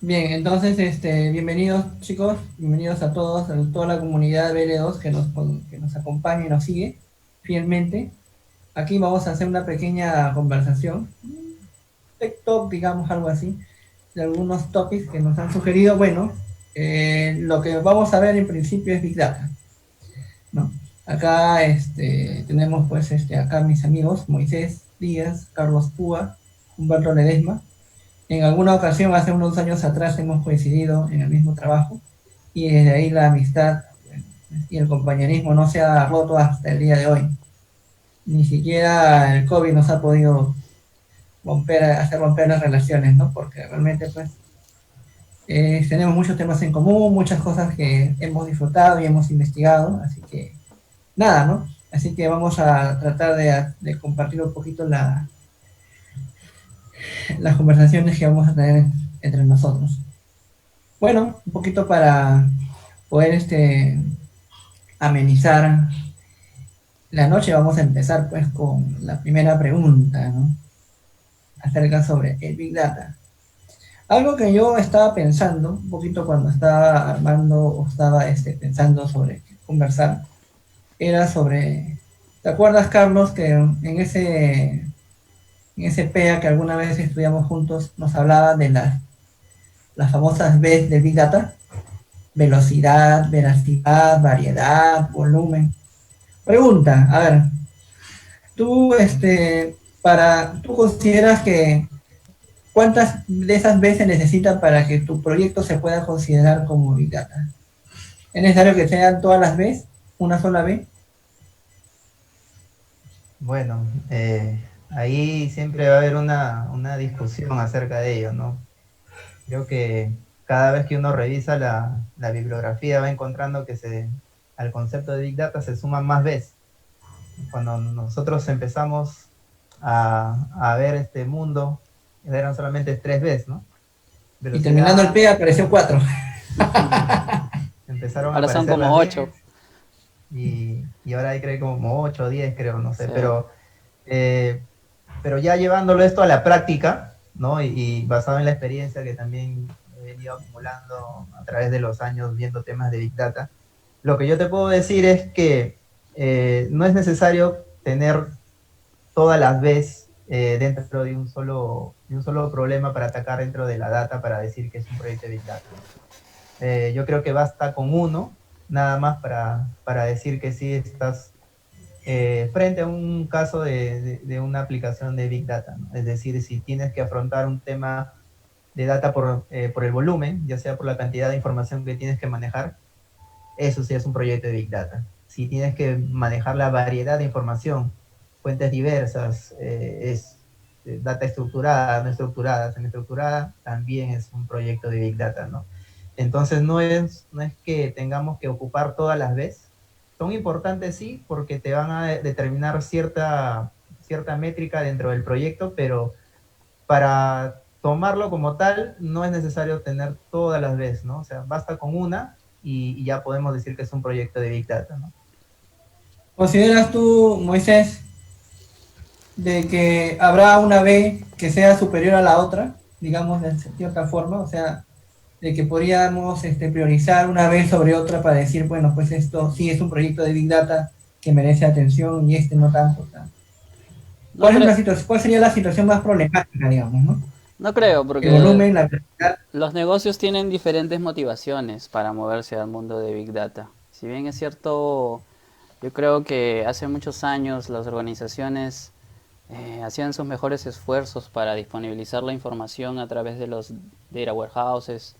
Bien, entonces, bienvenidos chicos, bienvenidos a todos, a toda la comunidad BL2 que nos acompaña y nos sigue fielmente. Aquí vamos a hacer una pequeña conversación, tech talk, digamos algo así, de algunos topics que nos han sugerido. Bueno, lo que vamos a ver en principio es Big Data, ¿no? Acá tenemos pues acá mis amigos Moisés Díaz, Carlos Púa, Humberto Ledesma. En alguna ocasión, hace unos años atrás, hemos coincidido en el mismo trabajo y desde ahí la amistad, bueno, y el compañerismo no se ha roto hasta el día de hoy. Ni siquiera el COVID nos ha podido hacer romper las relaciones, ¿no? Porque realmente, pues, tenemos muchos temas en común, muchas cosas que hemos disfrutado y hemos investigado, así que nada, ¿no? Así que vamos a tratar de compartir un poquito las conversaciones que vamos a tener entre nosotros. Bueno, un poquito para poder amenizar la noche, vamos a empezar pues con la primera pregunta, ¿no? Acerca sobre el Big Data. Algo que yo estaba pensando un poquito cuando estaba armando o estaba pensando sobre qué conversar, era sobre, ¿te acuerdas, Carlos, que en ese PEA que alguna vez estudiamos juntos nos hablaba de las famosas Bs de Big Data? Velocidad, veracidad, variedad, volumen. Pregunta, a ver, tú consideras que cuántas de esas veces necesitan para que tu proyecto se pueda considerar como Big Data. ¿Es necesario que sean todas las veces, una sola vez? Bueno, ahí siempre va a haber una discusión acerca de ello, ¿no? Creo que cada vez que uno revisa la bibliografía va encontrando que al concepto de Big Data se suman más veces. Cuando nosotros empezamos a ver este mundo, eran solamente tres veces, ¿no? Y terminando el Velocidad, PEA apareció cuatro. sí, empezaron a Ahora son aparecer como las 8. veces y ahora hay creo como 8 o 10, creo, no sé, Sí. eh, pero ya llevándolo esto a la práctica, ¿no? Y basado en la experiencia que también he venido acumulando a través de los años viendo temas de Big Data, lo que yo te puedo decir es que no es necesario tener todas las veces dentro de un solo problema para atacar dentro de la data para decir que es un proyecto de Big Data, ¿no? Yo creo que basta con uno, nada más para decir que sí estás frente a un caso de una aplicación de Big Data, ¿no? Es decir, si tienes que afrontar un tema de data por el volumen, ya sea por la cantidad de información que tienes que manejar, eso sí es un proyecto de Big Data. Si tienes que manejar la variedad de información, fuentes diversas, es data estructurada, no estructurada, semi-estructurada, también es un proyecto de Big Data, ¿no? Entonces no es que tengamos que ocupar todas las veces. Son importantes, sí, porque te van a determinar cierta métrica dentro del proyecto, pero para tomarlo como tal, no es necesario tener todas las veces, ¿no? O sea, basta con una y ya podemos decir que es un proyecto de Big Data, ¿no? ¿Consideras tú, Moisés, de que habrá una B que sea superior a la otra, digamos de cierta forma? O sea, de que podríamos priorizar una vez sobre otra para decir, bueno, pues esto sí es un proyecto de Big Data que merece atención y este no tanto. O sea, No ¿cuál, es creo, la situación, ¿cuál sería la situación más problemática, digamos, ¿no? no creo, El porque volumen, la velocidad. los negocios tienen diferentes motivaciones para moverse al mundo de Big Data. Si bien es cierto, yo creo que hace muchos años las organizaciones hacían sus mejores esfuerzos para disponibilizar la información a través de los data warehouses,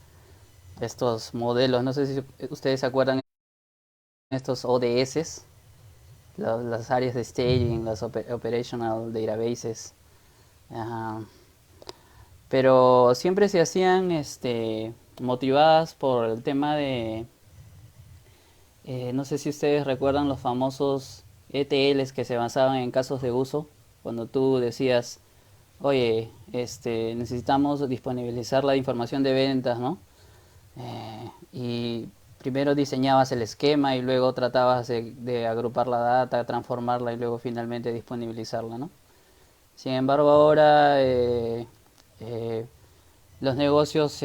estos modelos. No sé si ustedes se acuerdan de estos ODS, las áreas de staging, las operational databases. Ajá. Pero siempre se hacían motivadas por el tema de, no sé si ustedes recuerdan los famosos ETLs que se basaban en casos de uso, cuando tú decías, oye, necesitamos disponibilizar la información de ventas, ¿no? Y primero diseñabas el esquema y luego tratabas de agrupar la data, transformarla y luego finalmente disponibilizarla, ¿no? Sin embargo, ahora eh, los negocios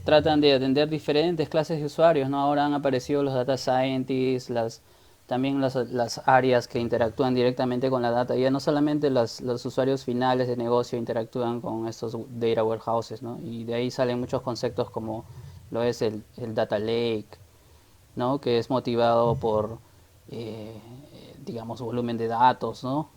tratan de atender diferentes clases de usuarios, ¿no? Ahora han aparecido los data scientists, también las áreas que interactúan directamente con la data. Ya no solamente los usuarios finales de negocio interactúan con estos data warehouses, ¿no? Y de ahí salen muchos conceptos como lo es el data lake, ¿no? Que es motivado por, eh, digamos, volumen de datos, ¿no?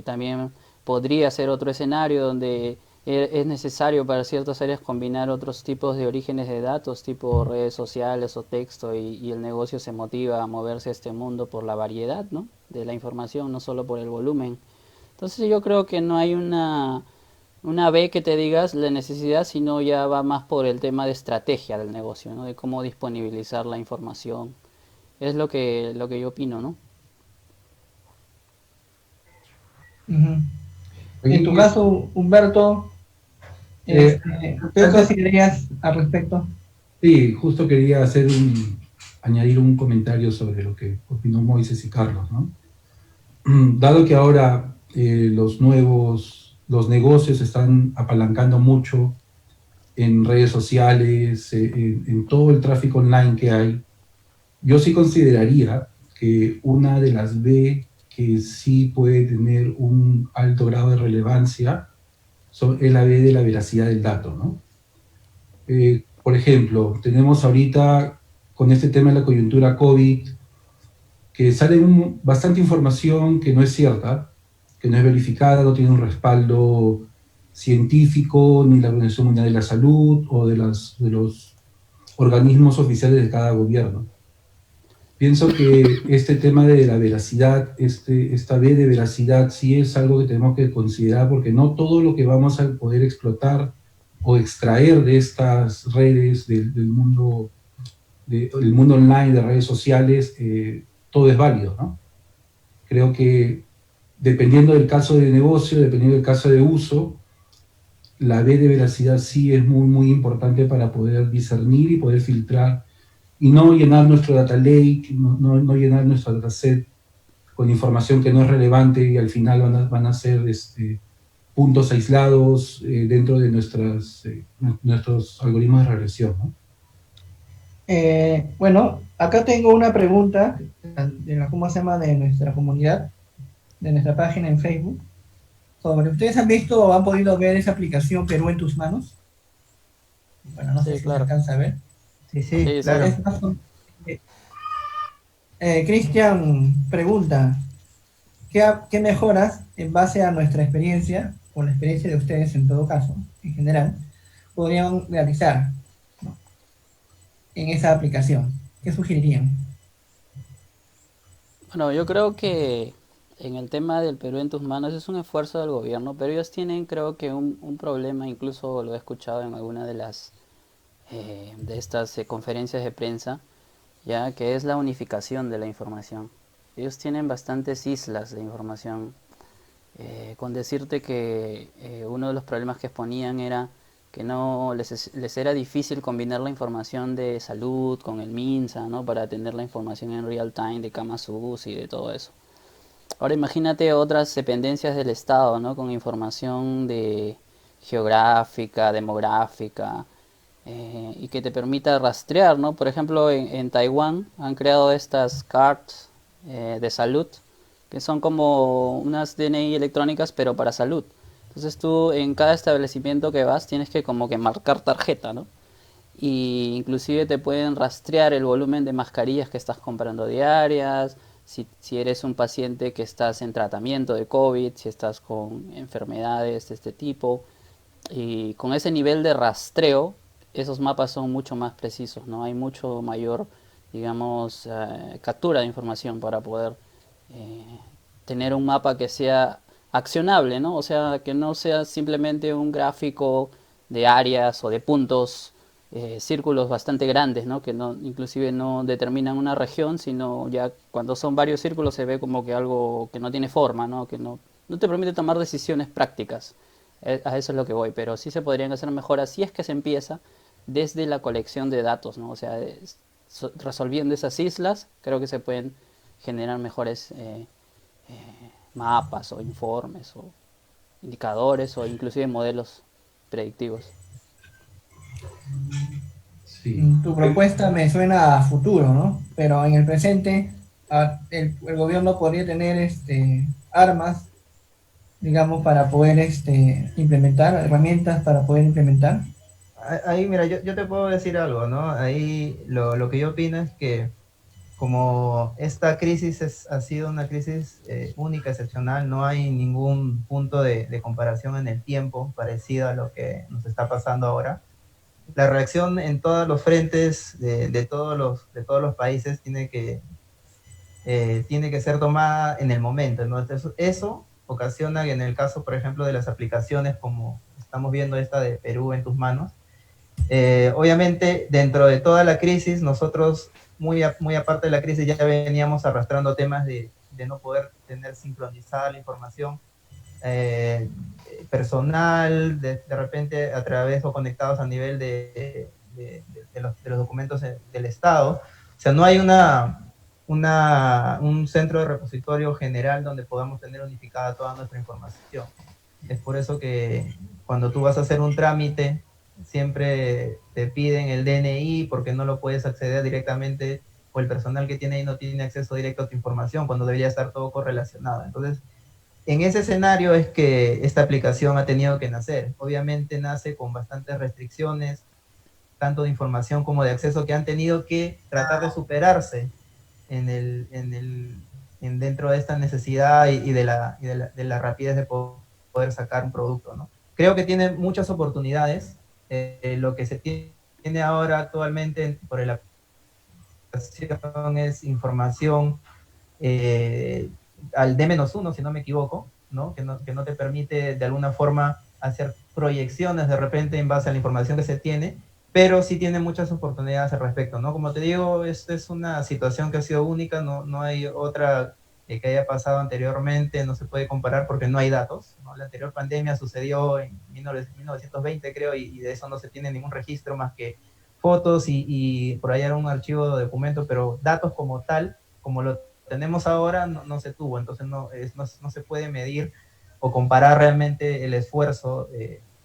También podría ser otro escenario donde es necesario para ciertas áreas combinar otros tipos de orígenes de datos, tipo redes sociales o texto, y el negocio se motiva a moverse a este mundo por la variedad, ¿no? De la información, no solo por el volumen. Entonces yo creo que no hay una B que te digas la necesidad, sino ya va más por el tema de estrategia del negocio, ¿no? De cómo disponibilizar la información. Es lo que yo opino, ¿no? Ujú. En tu Oye, caso, Humberto, eh, ¿qué antes, considerarías al respecto? sí, justo quería añadir un comentario sobre lo que opinó Moisés y Carlos, ¿no? Dado que ahora los negocios están apalancando mucho en redes sociales, en todo el tráfico online que hay, yo sí consideraría que una de las B que sí puede tener un alto grado de relevancia es la B de la veracidad del dato, ¿no? Por ejemplo, tenemos ahorita con este tema de la coyuntura COVID, que sale bastante información que no es cierta, que no es verificada, no tiene un respaldo científico, ni la Organización Mundial de la Salud o de los organismos oficiales de cada gobierno. Pienso que este tema de la veracidad, esta B de veracidad, sí es algo que tenemos que considerar, porque no todo lo que vamos a poder explotar o extraer de estas redes del mundo, del mundo online, de redes sociales, todo es válido, ¿no? Creo que dependiendo del caso de negocio, dependiendo del caso de uso, la B de veracidad sí es muy, muy importante para poder discernir y poder filtrar y no llenar nuestro data lake, no llenar nuestro dataset con información que no es relevante y al final van a ser puntos aislados dentro de nuestros algoritmos de regresión, ¿no? Bueno, acá tengo una pregunta de la, ¿cómo se llama? De nuestra comunidad, de nuestra página en Facebook, sobre, ¿ustedes han visto o han podido ver esa aplicación Perú en tus manos? Bueno, no sé Sí, si se claro. alcanza a ver. Sí, sí, Sí, sí. claro. Es más, Cristian pregunta, ¿qué mejoras en base a nuestra experiencia, o la experiencia de ustedes en todo caso, en general, podrían realizar, ¿no? En esa aplicación? ¿Qué sugerirían? Bueno, yo creo que en el tema del Perú en tus manos es un esfuerzo del gobierno, pero ellos tienen creo que un problema, incluso lo he escuchado en alguna de estas conferencias de prensa, ya que es la unificación de la información. Ellos tienen bastantes islas de información. Con decirte que uno de los problemas que exponían era que no les era difícil combinar la información de salud con el MINSA, ¿no? Para tener la información en real time de camas UCI y de todo eso. Ahora imagínate otras dependencias del Estado, ¿no? Con información de geográfica, demográfica, y que te permita rastrear, ¿no? Por ejemplo, en Taiwán han creado estas cards de salud, que son como unas DNI electrónicas, pero para salud. Entonces tú en cada establecimiento que vas tienes que como que marcar tarjeta, ¿no? Y inclusive te pueden rastrear el volumen de mascarillas que estás comprando diarias, si eres un paciente que estás en tratamiento de COVID, si estás con enfermedades de este tipo. Y con ese nivel de rastreo, esos mapas son mucho más precisos, ¿no? Hay mucho mayor, digamos, captura de información para poder eh, tener un mapa que sea accionable, ¿no? O sea, que no sea simplemente un gráfico de áreas o de puntos, círculos bastante grandes, ¿no? Que no, inclusive no determinan una región, sino ya cuando son varios círculos se ve como que algo que no tiene forma, ¿no? Que no te permite tomar decisiones prácticas. A eso es lo que voy, pero sí se podrían hacer mejoras si es que se empieza desde la colección de datos, ¿no? O sea, resolviendo esas islas, creo que se pueden generar mejores mapas o informes o indicadores o inclusive modelos predictivos. Sí. Tu propuesta me suena a futuro, ¿no? Pero en el presente el gobierno podría tener armas, digamos, para poder implementar, herramientas para poder implementar. Ahí, mira, yo te puedo decir algo, ¿no? Ahí lo que yo opino es que como esta crisis ha sido una crisis única, excepcional, no hay ningún punto de comparación en el tiempo parecido a lo que nos está pasando ahora. La reacción en todos los frentes de todos los países tiene que ser tomada en el momento, ¿no? Entonces, eso ocasiona que en el caso, por ejemplo, de las aplicaciones, como estamos viendo esta de Perú en tus manos, obviamente, dentro de toda la crisis, nosotros, muy aparte de la crisis, ya veníamos arrastrando temas de no poder tener sincronizada la información eh, personal, de repente a través o conectados a nivel de los documentos del Estado. O sea, no hay un centro de repositorio general donde podamos tener unificada toda nuestra información. Es por eso que cuando tú vas a hacer un trámite, siempre te piden el DNI porque no lo puedes acceder directamente o el personal que tiene ahí no tiene acceso directo a tu información cuando debería estar todo correlacionado. Entonces, en ese escenario es que esta aplicación ha tenido que nacer. Obviamente nace con bastantes restricciones, tanto de información como de acceso, que han tenido que tratar de superarse dentro de esta necesidad y de la rapidez de poder sacar un producto, ¿no? Creo que tiene muchas oportunidades. Lo que se tiene ahora actualmente por el es información al D-1, si no me equivoco, ¿no? Que no te permite de alguna forma hacer proyecciones de repente en base a la información que se tiene, pero sí tiene muchas oportunidades al respecto, ¿no? Como te digo, esta es una situación que ha sido única, no hay otra que haya pasado anteriormente, no se puede comparar porque no hay datos, ¿no? La anterior pandemia sucedió en 1920, creo, y de eso no se tiene ningún registro más que fotos y por ahí era un archivo de documento, pero datos como tal, como lo tenemos ahora, no se tuvo, entonces no se puede medir o comparar realmente el esfuerzo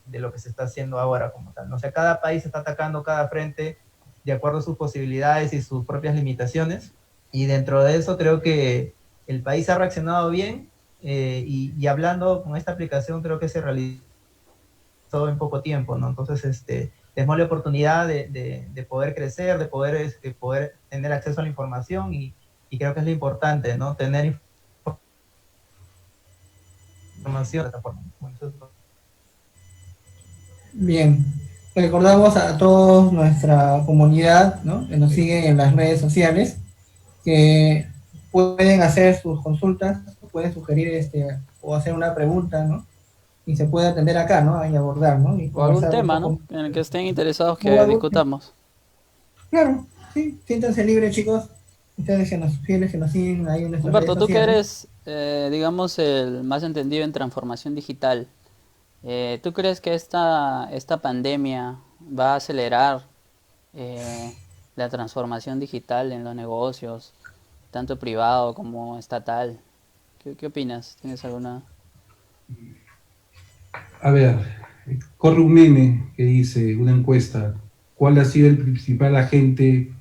de lo que se está haciendo ahora como tal. O sea, cada país está atacando cada frente de acuerdo a sus posibilidades y sus propias limitaciones, y dentro de eso creo que el país ha reaccionado bien, y hablando con esta aplicación creo que se realizó en poco tiempo, ¿no? Entonces, tenemos la oportunidad de poder crecer, de poder tener acceso a la información y creo que es lo importante, ¿no? Tener información de esta forma. Bueno, Bien, recordamos a toda nuestra comunidad, ¿no? Que nos siguen en las redes sociales, que pueden hacer sus consultas, pueden sugerir o hacer una pregunta, ¿no? Y se puede atender acá, ¿no? Y abordar, ¿no? Y O algún conversar un tema, ¿no? poco. En el que estén interesados O que algo, discutamos. claro, sí, siéntanse libres, chicos. Ustedes fieles que nos siguen ahí en nuestras redes Humberto, tú que sociales. eres, digamos, el más entendido en transformación digital, ¿tú crees que esta pandemia va a acelerar eh, la transformación digital en los negocios, tanto privado como estatal? ¿Qué opinas? ¿Tienes alguna? A ver, corre un meme que dice, una encuesta, ¿cuál ha sido el principal agente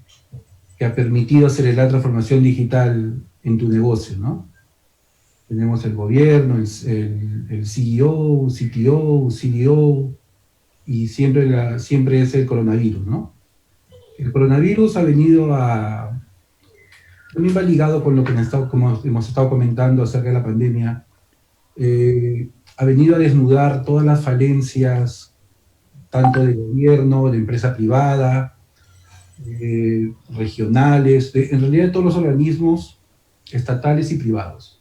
que ha permitido acelerar la transformación digital en tu negocio, ¿no? Tenemos el gobierno, el CEO, CTO, CDO, y siempre es el coronavirus, ¿no? El coronavirus ha venido también va ligado con lo que como hemos estado comentando acerca de la pandemia, ha venido a desnudar todas las falencias, tanto de gobierno, de empresa privada, regionales, en realidad de todos los organismos estatales y privados.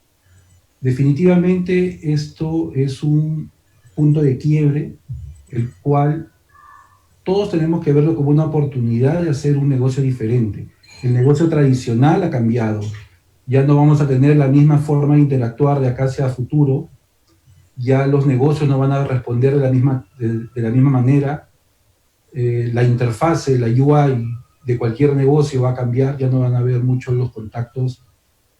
Definitivamente esto es un punto de quiebre, el cual todos tenemos que verlo como una oportunidad de hacer un negocio diferente. El negocio tradicional ha cambiado. Ya no vamos a tener la misma forma de interactuar de acá hacia futuro. Ya los negocios no van a responder de la misma manera. La interfase, la UI de cualquier negocio va a cambiar. Ya no van a haber muchos los contactos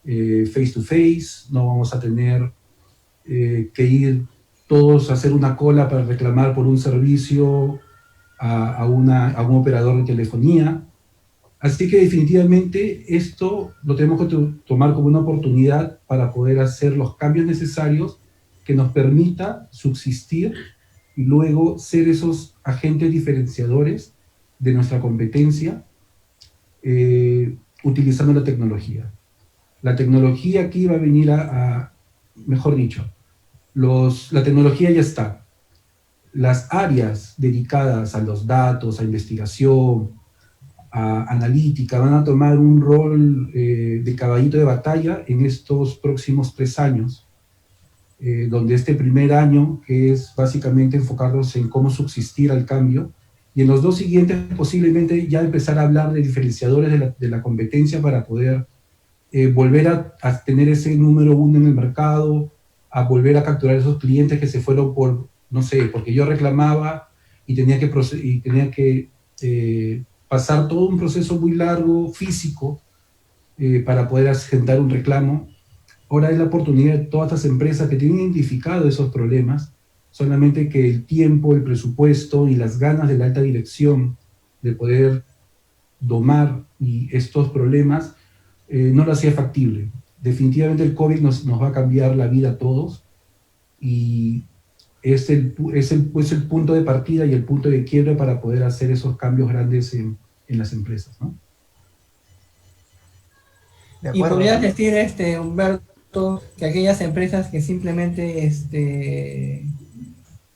face to face. No vamos a tener que ir todos a hacer una cola para reclamar por un servicio a un operador de telefonía. Así que definitivamente esto lo tenemos que tomar como una oportunidad para poder hacer los cambios necesarios que nos permita subsistir y luego ser esos agentes diferenciadores de nuestra competencia utilizando la tecnología. La tecnología aquí va a venir mejor dicho, la tecnología ya está. Las áreas dedicadas a los datos, a investigación, a analítica, van a tomar un rol de caballito de batalla en estos próximos 3 años, donde este primer año, que es básicamente enfocarnos en cómo subsistir al cambio, y en los 2 siguientes posiblemente ya empezar a hablar de diferenciadores de la competencia para poder volver a tener ese número 1 en el mercado, a volver a capturar esos clientes que se fueron por, no sé, porque yo reclamaba y tenía que pasar todo un proceso muy largo, físico, para poder asentar un reclamo. Ahora es la oportunidad de todas estas empresas que tienen identificado esos problemas, solamente que el tiempo, el presupuesto y las ganas de la alta dirección de poder domar estos problemas no lo hacía factible. Definitivamente el COVID nos va a cambiar la vida a todos y es el punto de partida y el punto de quiebre para poder hacer esos cambios grandes en las empresas, ¿no? De Y acuerdo, podrías ¿no? decir, Humberto, que aquellas empresas que simplemente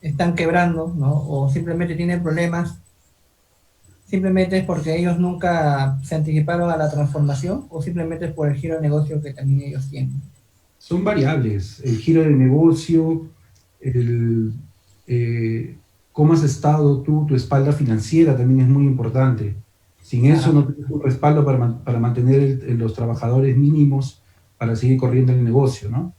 están quebrando, ¿no? O simplemente tienen problemas, simplemente es porque ellos nunca se anticiparon a la transformación o simplemente es por el giro de negocio que también ellos tienen. Son variables, el giro de negocio, el, eh, cómo has estado tú, tu espalda financiera también es muy importante. Sin eso Claro. no tienes un respaldo para mantener los trabajadores mínimos para seguir corriendo el negocio, ¿no?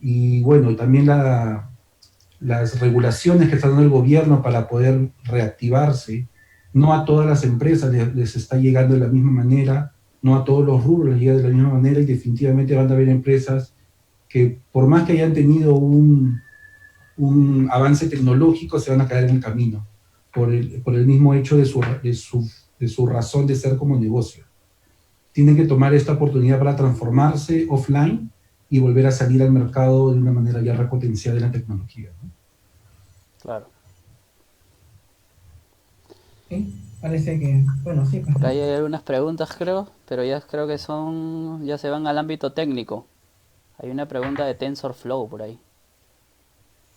Y bueno, también las regulaciones que está dando el gobierno para poder reactivarse, no a todas las empresas les está llegando de la misma manera, no a todos los rubros les llega de la misma manera y definitivamente van a haber empresas que por más que hayan tenido un avance tecnológico se van a caer en el camino por el mismo hecho de su razón de ser como negocio. Tienen que tomar esta oportunidad para transformarse offline y volver a salir al mercado de una manera ya repotenciada en la tecnología, ¿no? Claro. ¿Sí? Parece que, bueno, sí, pues, Por ¿no? ahí hay algunas preguntas, creo, pero ya creo que ya se van al ámbito técnico. Hay una pregunta de TensorFlow por ahí.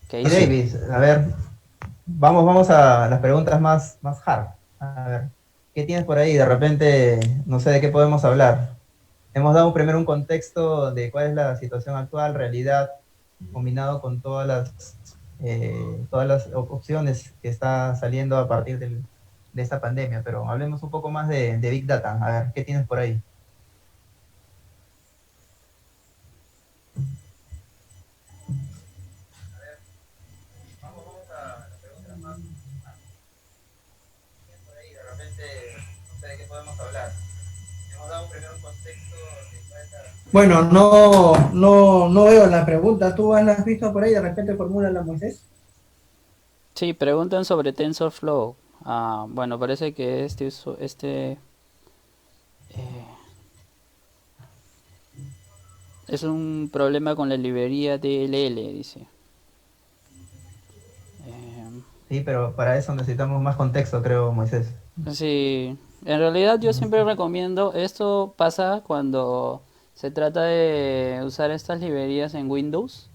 ¿Qué Y dice? Davis, a ver, vamos a las preguntas más hard. A ver, ¿qué tienes por ahí? De repente, no sé de qué podemos hablar. Hemos dado primero un contexto de cuál es la situación actual, realidad, combinado con todas las opciones que está saliendo a partir de esta pandemia, pero hablemos un poco más de Big Data. A ver, ¿qué tienes por ahí? Vamos a las preguntas más. Por ahí, de repente, no sé de qué podemos hablar. Hemos dado primero un contexto de cuál es la... Bueno, no veo la pregunta. ¿Tú la has visto por ahí? De repente formula la Moisés. Sí, preguntan sobre TensorFlow. Bueno, parece que eh, es un problema con la librería DLL, dice. Eh, Sí, pero para eso necesitamos más contexto, creo, Moisés. sí, en realidad yo siempre recomiendo, esto pasa cuando se trata de usar estas librerías en Windows.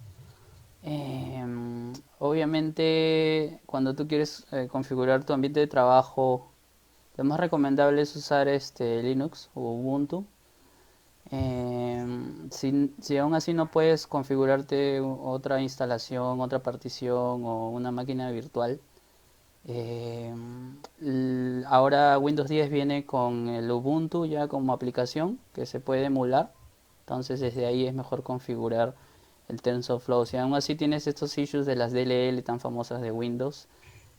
Obviamente, cuando tú quieres configurar tu ambiente de trabajo, lo más recomendable es usar Linux o Ubuntu. Si aún así no puedes configurarte otra instalación, otra partición o una máquina virtual, ahora Windows 10 viene con el Ubuntu ya como aplicación que se puede emular. Entonces desde ahí es mejor configurar el TensorFlow. Si aún así tienes estos issues de las DLL tan famosas de Windows,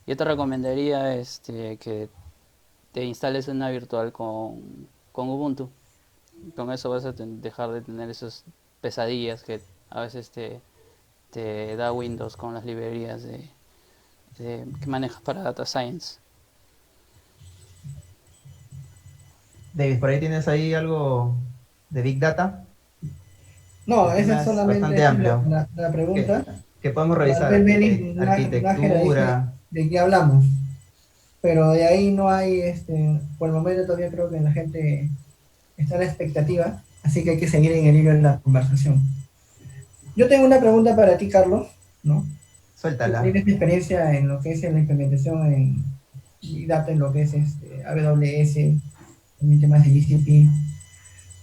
yo te recomendaría que te instales una virtual con Ubuntu. Con eso vas a dejar de tener esas pesadillas que a veces te da Windows con las librerías que manejas para Data Science. David, ¿por ahí tienes ahí algo de Big Data? No, El esa tema es es solamente bastante así amplio, la que, pregunta. que podemos Para revisar, ver, Benny, una generaliza arquitectura. de qué hablamos. Pero de ahí no hay, por el momento todavía creo que la gente está a la expectativa, así que hay que seguir en el hilo de la conversación. Yo tengo una pregunta para ti, Carlos, ¿no? Tú Suéltala. tienes experiencia en lo que es la implementación en Big Data, en lo que es AWS, también temas de GCP.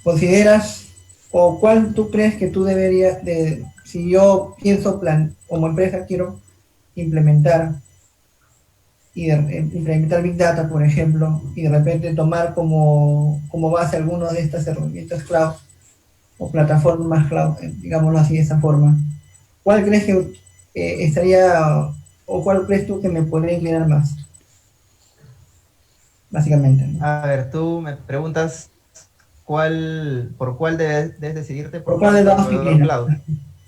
¿Consideras o cuál tú crees que tú deberías de, si yo pienso como empresa quiero implementar implementar Big Data, por ejemplo, y de repente tomar como base alguno de estas herramientas cloud o plataformas cloud, digámoslo así de esa forma? ¿Cuál crees que estaría o cuál crees tú que me podría inclinar más, básicamente, ¿no? A ver, tú me preguntas por cuál debes decidirte, ¿Por por cuál cuál de los dos te proveedor inclinas? cloud.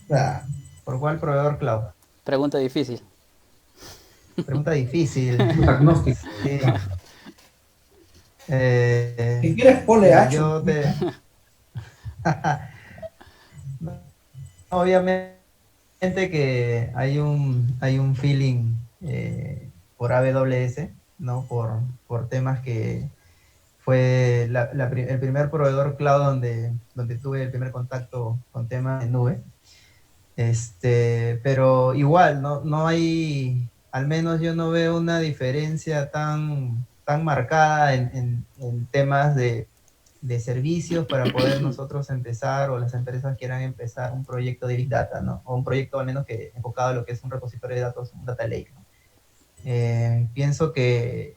O sea, ¿Por cuál proveedor cloud? Pregunta difícil. Pregunta difícil. Es agnóstico. Sí. Claro. si quieres ponle Mira, H. yo te... Obviamente que hay un feeling por AWS, ¿no? Por temas que fue el primer proveedor cloud donde tuve el primer contacto con temas de nube. Pero igual, no hay, al menos yo no veo una diferencia tan marcada en temas de servicios para poder nosotros empezar o las empresas quieran empezar un proyecto de Big Data, ¿no? O un proyecto al menos que enfocado a lo que es un repositorio de datos, un data lake, ¿no? Pienso que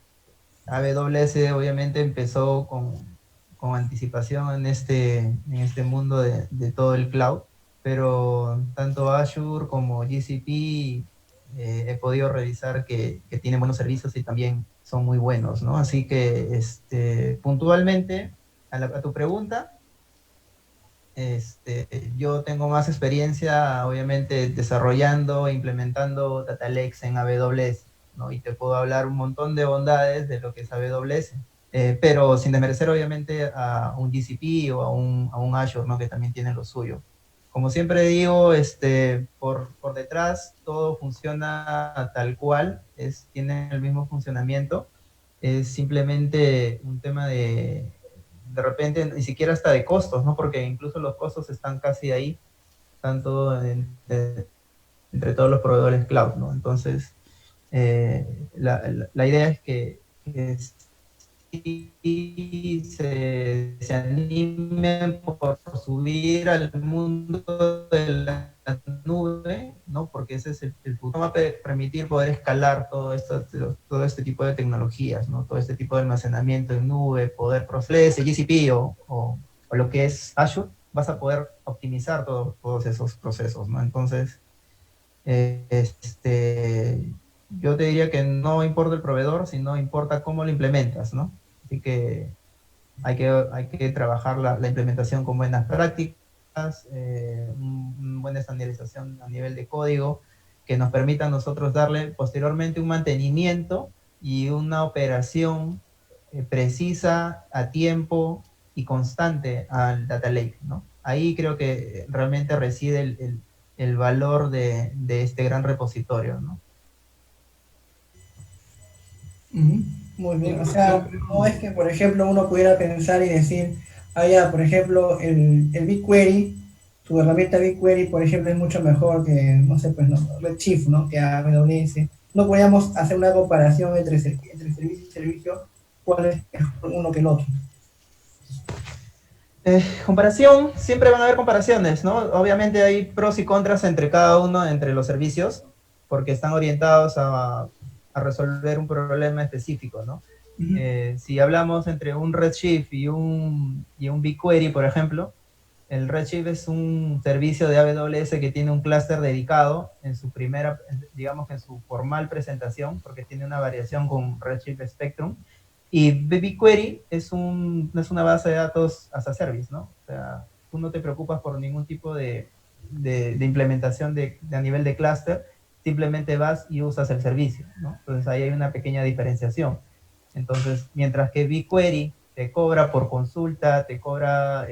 AWS obviamente empezó con anticipación en este mundo de todo el cloud, pero tanto Azure como GCP he podido revisar que tienen buenos servicios y también son muy buenos, ¿no? Así que puntualmente a tu pregunta, yo tengo más experiencia, obviamente, desarrollando e implementando Data Lakes en AWS, ¿no? Y te puedo hablar un montón de bondades de lo que es AWS, pero sin desmerecer, obviamente, a un GCP o a un Azure, ¿no? Que también tienen lo suyo. Como siempre digo, por detrás todo funciona tal cual, tiene el mismo funcionamiento, es simplemente un tema de repente ni siquiera hasta de costos, ¿no? Porque incluso los costos están casi ahí, tanto entre todos los proveedores cloud, ¿no? Entonces, la idea es que sí se animen por subir al mundo de la nube, ¿no? Porque ese es el futuro. Va a permitir poder escalar todo este tipo de tecnologías, ¿no? Todo este tipo de almacenamiento en nube, poder procesar GCP o lo que es Azure, vas a poder optimizar todos esos procesos, ¿no? Entonces, yo te diría que no importa el proveedor, sino importa cómo lo implementas, ¿no? Así que hay que trabajar la implementación con buenas prácticas, una buena estandarización a nivel de código, que nos permita a nosotros darle posteriormente un mantenimiento y una operación precisa, a tiempo y constante al Data Lake, ¿no? Ahí creo que realmente reside el valor de este gran repositorio, ¿no? Ujú. Muy bien, o sea, Siempre, no es que, por ejemplo, uno pudiera pensar y decir, ah, ya, por ejemplo, el BigQuery, tu herramienta BigQuery, por ejemplo, es mucho mejor que, no sé, pues, no, Redshift, ¿no? Que AWS. No podríamos hacer una comparación entre servicio y servicio, cuál es mejor uno que el otro. Comparación, siempre van a haber comparaciones, ¿no? Obviamente hay pros y contras entre cada uno, entre los servicios, porque están orientados a resolver un problema específico, ¿no? Ujú. Si hablamos entre un Redshift y un BigQuery, por ejemplo, el Redshift es un servicio de AWS que tiene un clúster dedicado en su primera, digamos que en su formal presentación, porque tiene una variación con Redshift Spectrum. Y BigQuery es una base de datos as a service, ¿no? O sea, tú no te preocupas por ningún tipo de implementación a nivel de clúster, simplemente vas y usas el servicio, ¿no? Entonces ahí hay una pequeña diferenciación. Entonces, mientras que BigQuery te cobra por consulta, te cobra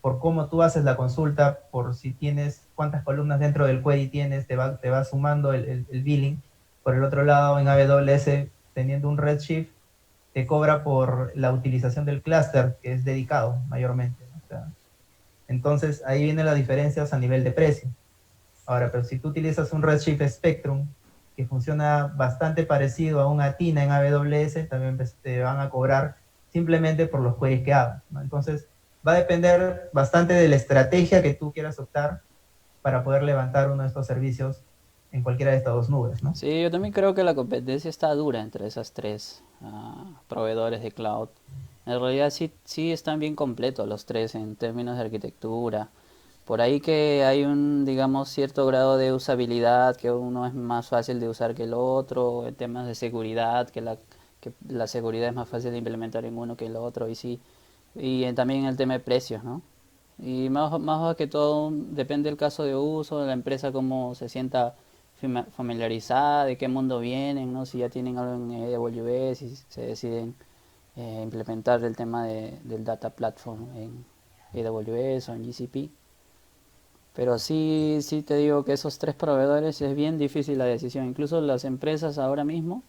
por cómo tú haces la consulta, por si tienes, cuántas columnas dentro del query tienes, te va sumando el billing. Por el otro lado, en AWS, teniendo un Redshift, te cobra por la utilización del clúster que es dedicado mayormente, ¿no? O sea, entonces ahí vienen las diferencias a nivel de precio. Ahora, pero si tú utilizas un Redshift Spectrum, que funciona bastante parecido a un Athena en AWS, también pues, te van a cobrar simplemente por los queries que hagas, ¿no? Entonces, va a depender bastante de la estrategia que tú quieras optar para poder levantar uno de estos servicios en cualquiera de estas dos nubes, ¿no? Sí, yo también creo que la competencia está dura entre esas tres proveedores de cloud. En realidad sí, sí están bien completos los tres en términos de arquitectura. Por ahí que hay un, digamos, cierto grado de usabilidad, que uno es más fácil de usar que el otro, en temas de seguridad, que la seguridad es más fácil de implementar en uno que en el otro, y sí. Y también el tema de precios, ¿no? Y más que todo depende del caso de uso, de la empresa cómo se sienta familiarizada, de qué mundo vienen, ¿no? Si ya tienen algo en AWS, si se deciden implementar el tema del Data Platform en AWS o en GCP. Pero sí, sí te digo que esos tres proveedores es bien difícil la decisión. Incluso las empresas ahora mismo,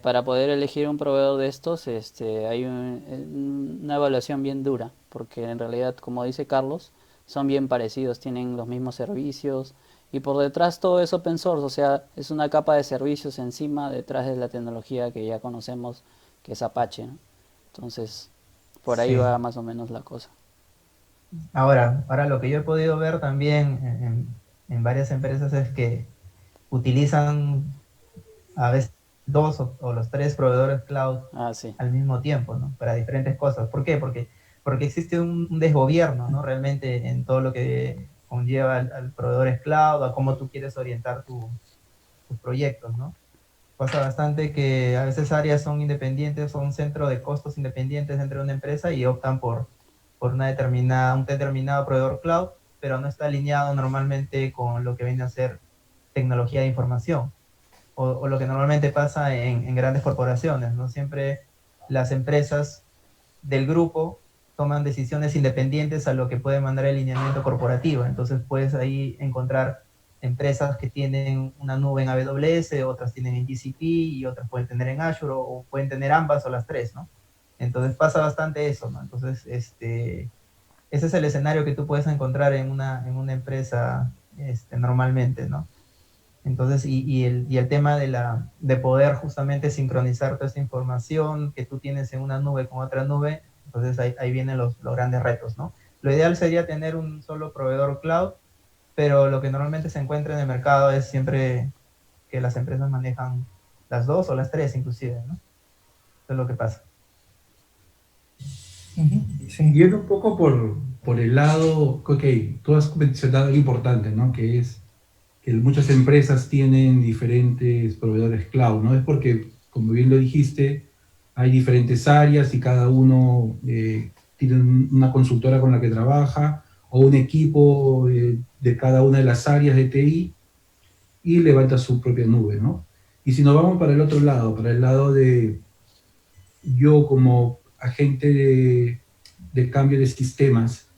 para poder elegir un proveedor de estos, hay una evaluación bien dura, porque en realidad, como dice Carlos, son bien parecidos, tienen los mismos servicios y por detrás todo es open source, o sea, es una capa de servicios encima, detrás de la tecnología que ya conocemos, que es Apache, ¿no? Entonces, por ahí Sí. va más o menos la cosa. Ahora lo que yo he podido ver también en varias empresas es que utilizan a veces dos o los tres proveedores cloud Ah, sí. al mismo tiempo, ¿no? Para diferentes cosas. ¿Por qué? Porque existe un desgobierno, ¿no? Realmente en todo lo que conlleva al proveedor cloud, a cómo tú quieres orientar tus proyectos, ¿no? Pasa bastante que a veces áreas son independientes, son centro de costos independientes dentro de una empresa y optan por un determinado proveedor cloud, pero no está alineado normalmente con lo que viene a ser tecnología de información o lo que normalmente pasa en grandes corporaciones, ¿no? Siempre las empresas del grupo toman decisiones independientes a lo que puede mandar el lineamiento corporativo. Entonces puedes ahí encontrar empresas que tienen una nube en AWS, otras tienen en GCP y otras pueden tener en Azure o pueden tener ambas o las tres, ¿no? Entonces pasa bastante eso, ¿no? Entonces, ese es el escenario que tú puedes encontrar en una empresa normalmente, ¿no? Entonces, y el tema de poder justamente sincronizar toda esta información que tú tienes en una nube con otra nube, entonces ahí vienen los grandes retos, ¿no? Lo ideal sería tener un solo proveedor cloud, pero lo que normalmente se encuentra en el mercado es siempre que las empresas manejan las dos o las tres inclusive, ¿no? Eso es lo que pasa. Sí. Yendo un poco por el lado, ok, tú has mencionado algo importante, ¿no? Que es que muchas empresas tienen diferentes proveedores cloud, ¿no? Es porque, como bien lo dijiste, hay diferentes áreas y cada uno tiene una consultora con la que trabaja o un equipo de cada una de las áreas de TI y levanta su propia nube, ¿no? Y si nos vamos para el otro lado, para el lado de yo como agente de cambio de sistemas,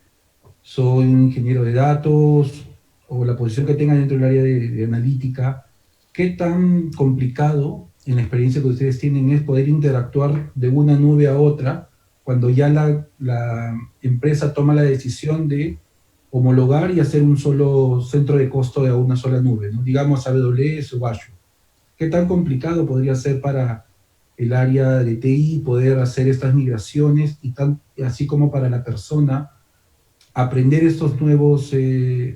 soy un ingeniero de datos o la posición que tenga dentro del área de analítica, ¿qué tan complicado en la experiencia que ustedes tienen es poder interactuar de una nube a otra cuando ya la empresa toma la decisión de homologar y hacer un solo centro de costo de una sola nube, ¿no? Digamos AWS o Azure? ¿Qué tan complicado podría ser para el área de TI poder hacer estas migraciones y así como para la persona aprender estos nuevos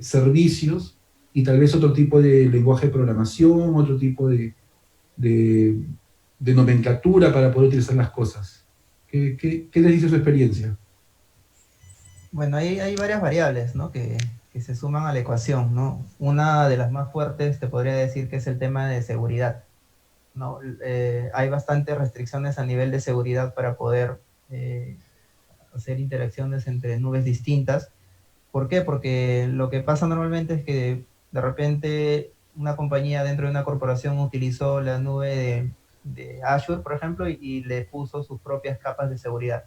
servicios y tal vez otro tipo de lenguaje de programación, otro tipo de, de nomenclatura para poder utilizar las cosas? ¿Qué les dice su experiencia? Bueno, hay varias variables, ¿no? Que se suman a la ecuación, ¿no? Una de las más fuertes te podría decir que es el tema de seguridad, ¿no? Hay bastantes restricciones a nivel de seguridad para poder hacer interacciones entre nubes distintas. ¿Por qué? Porque lo que pasa normalmente es que de repente una compañía dentro de una corporación utilizó la nube de Azure, por ejemplo, y le puso sus propias capas de seguridad.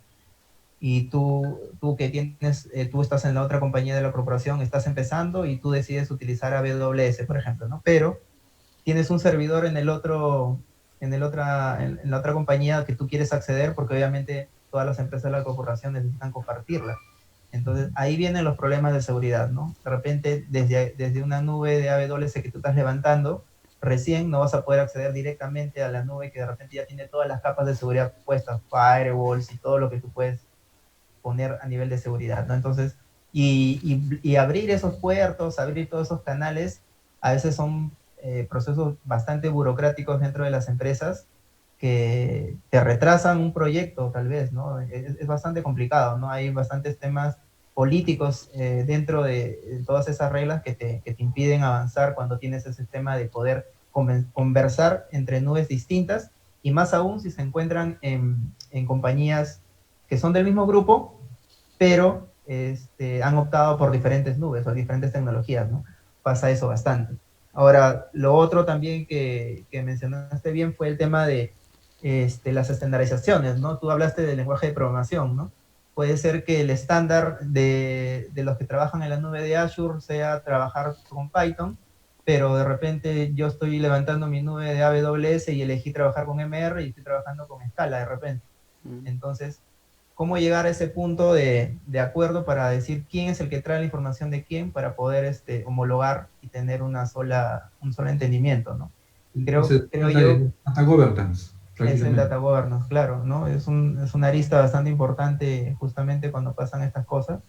Y tú que tienes, tú estás en la otra compañía de la corporación, estás empezando y tú decides utilizar AWS, por ejemplo, ¿no? Pero tienes un servidor en el otro, en la otra compañía que tú quieres acceder, porque obviamente todas las empresas de la corporación necesitan compartirla. Entonces, ahí vienen los problemas de seguridad, ¿no? De repente, desde una nube de AWS que tú estás levantando, recién no vas a poder acceder directamente a la nube que de repente ya tiene todas las capas de seguridad puestas, firewalls y todo lo que tú puedes poner a nivel de seguridad, ¿no? Entonces, y abrir esos puertos, abrir todos esos canales, a veces son procesos bastante burocráticos dentro de las empresas que te retrasan un proyecto, tal vez, ¿no? Es bastante complicado, ¿no? Hay bastantes temas políticos dentro de todas esas reglas que te impiden avanzar cuando tienes ese tema de poder conversar entre nubes distintas, y más aún si se encuentran en compañías que son del mismo grupo, pero han optado por diferentes nubes o diferentes tecnologías, ¿no? Pasa eso bastante. Ahora, lo otro también que mencionaste bien fue el tema de las estandarizaciones, ¿no? Tú hablaste del lenguaje de programación, ¿no? Puede ser que el estándar de los que trabajan en la nube de Azure sea trabajar con Python, pero de repente yo estoy levantando mi nube de AWS y elegí trabajar con MR y estoy trabajando con Scala de repente. Entonces, ¿cómo llegar a ese punto de acuerdo para decir quién es el que trae la información de quién para poder homologar y tener un solo entendimiento, ¿no? Y creo yo Data governance, es el prácticamente. data governance, claro, ¿no? Es una arista bastante importante justamente cuando pasan estas cosas.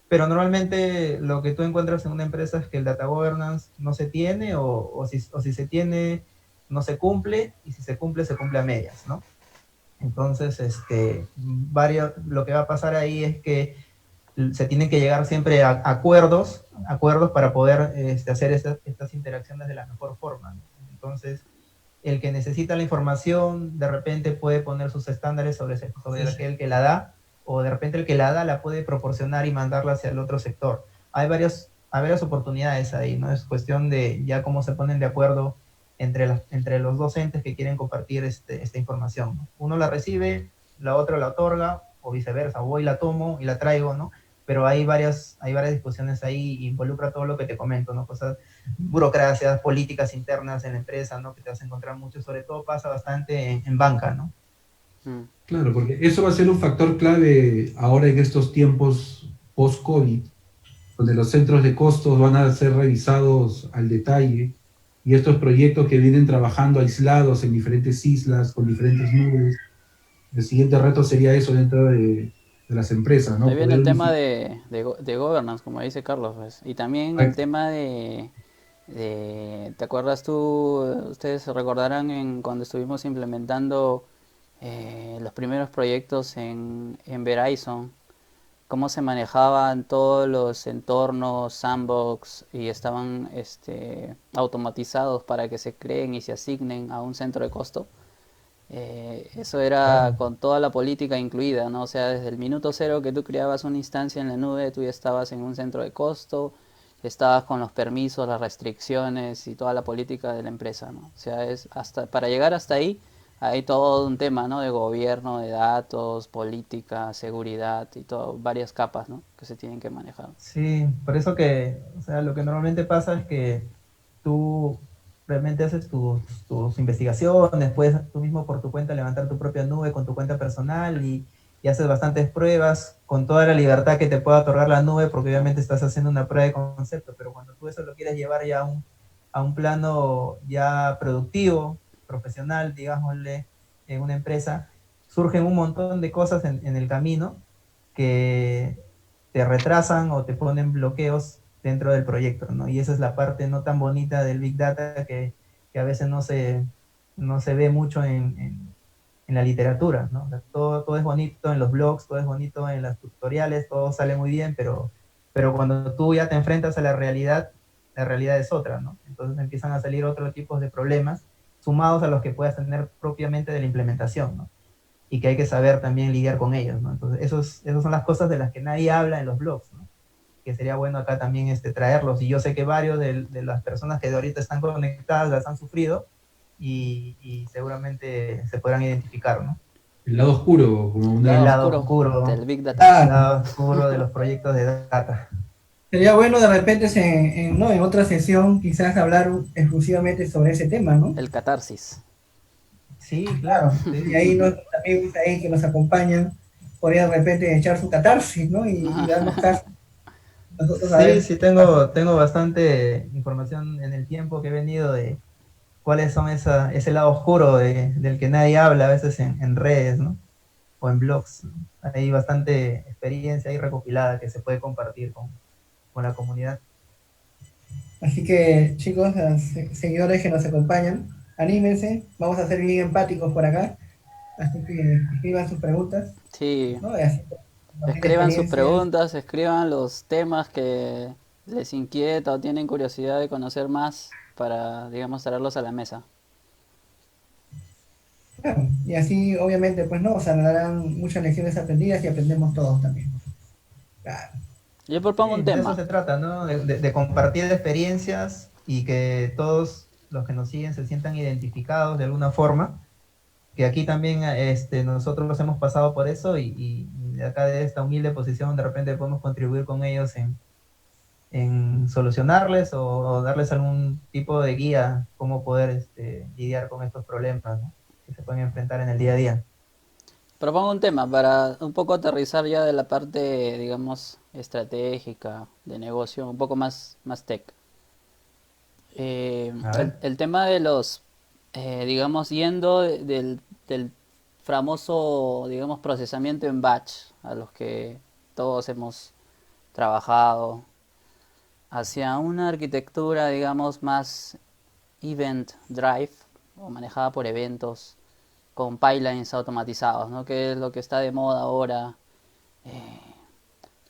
Pero normalmente lo que tú encuentras en una empresa es que el data governance no se tiene, o si se tiene, no se cumple, y si se cumple a medias, ¿no? Entonces, lo que va a pasar ahí es que se tienen que llegar siempre a acuerdos para poder hacer estas interacciones de la mejor forma, ¿no? Entonces, el que necesita la información de repente puede poner sus estándares sobre aquel que la da, o de repente el que la da la puede proporcionar y mandarla hacia el otro sector. Hay varias oportunidades ahí, ¿no? Es cuestión de ya cómo se ponen de acuerdo entre los docentes que quieren compartir esta información, ¿no? Uno la recibe, la otra la otorga, o viceversa, voy y la tomo y la traigo, ¿no? Pero hay varias discusiones ahí, y involucra todo lo que te comento, ¿no? Cosas, burocracias, políticas internas en la empresa, ¿no? Que te vas a encontrar mucho, sobre todo pasa bastante en banca, ¿no? Claro, porque eso va a ser un factor clave ahora en estos tiempos post-COVID, donde los centros de costos van a ser revisados al detalle, y estos proyectos que vienen trabajando aislados en diferentes islas, con diferentes nubes, el siguiente reto sería eso dentro de las empresas, Ahí ¿no? viene Poder el tema unificar. de governance, como dice Carlos, pues. Y también el tema ¿te acuerdas tú? Ustedes se recordarán cuando estuvimos implementando los primeros proyectos en Verizon, cómo se manejaban todos los entornos sandbox y estaban automatizados para que se creen y se asignen a un centro de costo. Eso era Claro. con toda la política incluida, ¿no? O sea, desde el minuto cero que tú creabas una instancia en la nube, tú ya estabas en un centro de costo, estabas con los permisos, las restricciones y toda la política de la empresa, ¿no? O sea, para llegar hasta ahí hay todo un tema, ¿no? De gobierno, de datos, política, seguridad y todo, varias capas, ¿no? Que se tienen que manejar. Sí, por eso que, o sea, lo que normalmente pasa es que tú realmente haces tus investigaciones, puedes tú mismo por tu cuenta levantar tu propia nube con tu cuenta personal, y haces bastantes pruebas con toda la libertad que te pueda otorgar la nube, porque obviamente estás haciendo una prueba de concepto. Pero cuando tú eso lo quieres llevar ya a un plano ya productivo, profesional, digámosle, en una empresa, surgen un montón de cosas en el camino que te retrasan o te ponen bloqueos dentro del proyecto, ¿no? Y esa es la parte no tan bonita del Big Data, que a veces no se ve mucho en la literatura, ¿no? O sea, todo es bonito en los blogs, todo es bonito en los tutoriales, todo sale muy bien, pero cuando tú ya te enfrentas a la realidad es otra, ¿no? Entonces empiezan a salir otros tipos de problemas sumados a los que puedas tener propiamente de la implementación, ¿no? Y que hay que saber también lidiar con ellos, ¿no? Entonces, esas son las cosas de las que nadie habla en los blogs, ¿no? Que sería bueno acá también traerlos. Y yo sé que varios de las personas que de ahorita están conectadas las han sufrido, y seguramente se podrán identificar, ¿no? El lado oscuro, como Lado El una... lado oscuro oscuro, del Big Data. el Ah, lado oscuro de los proyectos de data. sería bueno de repente ¿no? En otra sesión quizás hablar exclusivamente sobre ese tema, ¿no? El catarsis. Sí, Claro. claro, sí, Y sí, ahí sí. los amigos ahí que nos acompañan podrían de repente echar su catarsis, ¿no? Y darnos caso nosotros a Sí, ver sí, qué pasa. tengo bastante información en el tiempo que he venido de cuáles son ese lado oscuro del que nadie habla a veces en redes, ¿no? O en blogs, ¿no? Hay bastante experiencia ahí recopilada que se puede compartir con la comunidad. Así que, chicos, seguidores que nos acompañan, anímense, vamos a ser bien empáticos por acá, así que escriban sus preguntas, Sí, ¿no? Y así compartir escriban sus experiencias. preguntas, escriban los temas que les inquieta o tienen curiosidad de conocer más para, digamos, traerlos a la mesa. Claro, y así, obviamente, pues no, o sea, nos darán muchas lecciones aprendidas y aprendemos todos también. Claro. Yo Sí, propongo un de eso tema. se trata, ¿no? De compartir experiencias y que todos los que nos siguen se sientan identificados de alguna forma, que aquí también nosotros hemos pasado por eso y de acá de esta humilde posición de repente podemos contribuir con ellos en solucionarles o darles algún tipo de guía cómo poder lidiar con estos problemas, ¿no? Que se pueden enfrentar en el día a día. Propongo un tema para un poco aterrizar ya de la parte, digamos, estratégica, de negocio, un poco más tech. A ver. El tema de los, digamos, yendo del famoso, digamos, procesamiento en batch, a los que todos hemos trabajado, hacia una arquitectura, digamos, más event drive o manejada por eventos con pipelines automatizados, ¿no? Que es lo que está de moda ahora,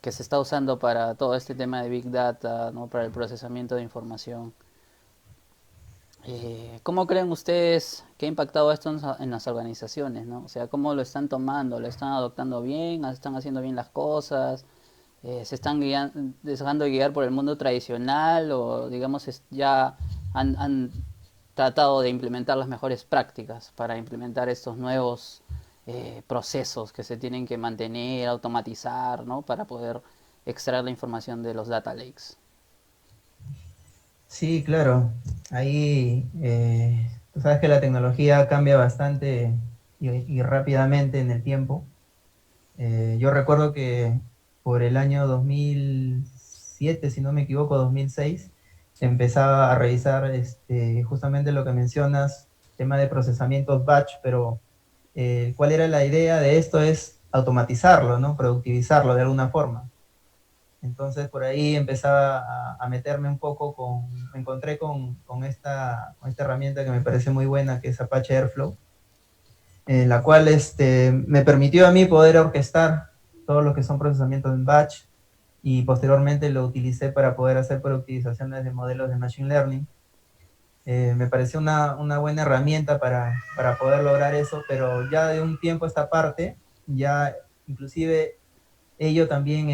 que se está usando para todo este tema de Big Data, ¿no? Para el procesamiento de información. ¿Cómo creen ustedes que ha impactado esto en las organizaciones, ¿no? O sea, ¿cómo lo están tomando? ¿Lo están adoptando bien? ¿Están haciendo bien las cosas? ¿Se están dejando guiar por el mundo tradicional? ¿O, digamos, ya han tratado de implementar las mejores prácticas para implementar estos nuevos procesos que se tienen que mantener, automatizar, ¿no? Para poder extraer la información de los data lakes? Sí, claro. Ahí, tú sabes que la tecnología cambia bastante y rápidamente en el tiempo. Yo recuerdo que por el año 2007, si no me equivoco, 2006, empezaba a revisar justamente lo que mencionas, tema de procesamientos batch, pero ¿cuál era la idea de esto? Es automatizarlo, ¿no? Productivizarlo de alguna forma. Entonces por ahí empezaba a meterme un poco me encontré con esta herramienta que me parece muy buena, que es Apache Airflow, en la cual me permitió a mí poder orquestar todo lo que son procesamientos en batch y posteriormente lo utilicé para poder hacer productivizaciones de modelos de Machine Learning. Me pareció una buena herramienta para poder lograr eso, pero ya de un tiempo a esta parte, ya inclusive ello también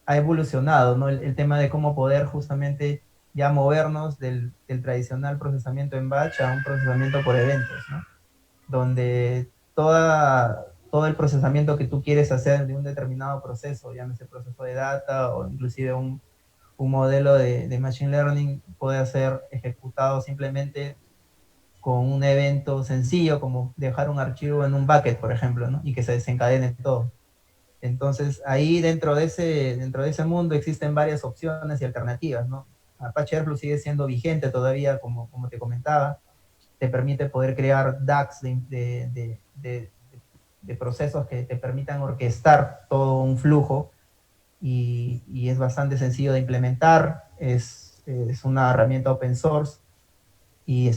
ha evolucionado, ¿no? El tema de cómo poder justamente ya movernos del tradicional procesamiento en batch a un procesamiento por eventos, ¿no? Donde todo el procesamiento que tú quieres hacer de un determinado proceso, llámese proceso de data o inclusive un modelo de Machine Learning, puede ser ejecutado simplemente con un evento sencillo como dejar un archivo en un bucket, por ejemplo, ¿no? Y que se desencadene todo. Entonces, ahí dentro de ese mundo existen varias opciones y alternativas, ¿no? Apache Airflow sigue siendo vigente todavía, como te comentaba, te permite poder crear DAGs de procesos que te permitan orquestar todo un flujo y es bastante sencillo de implementar, es una herramienta open source y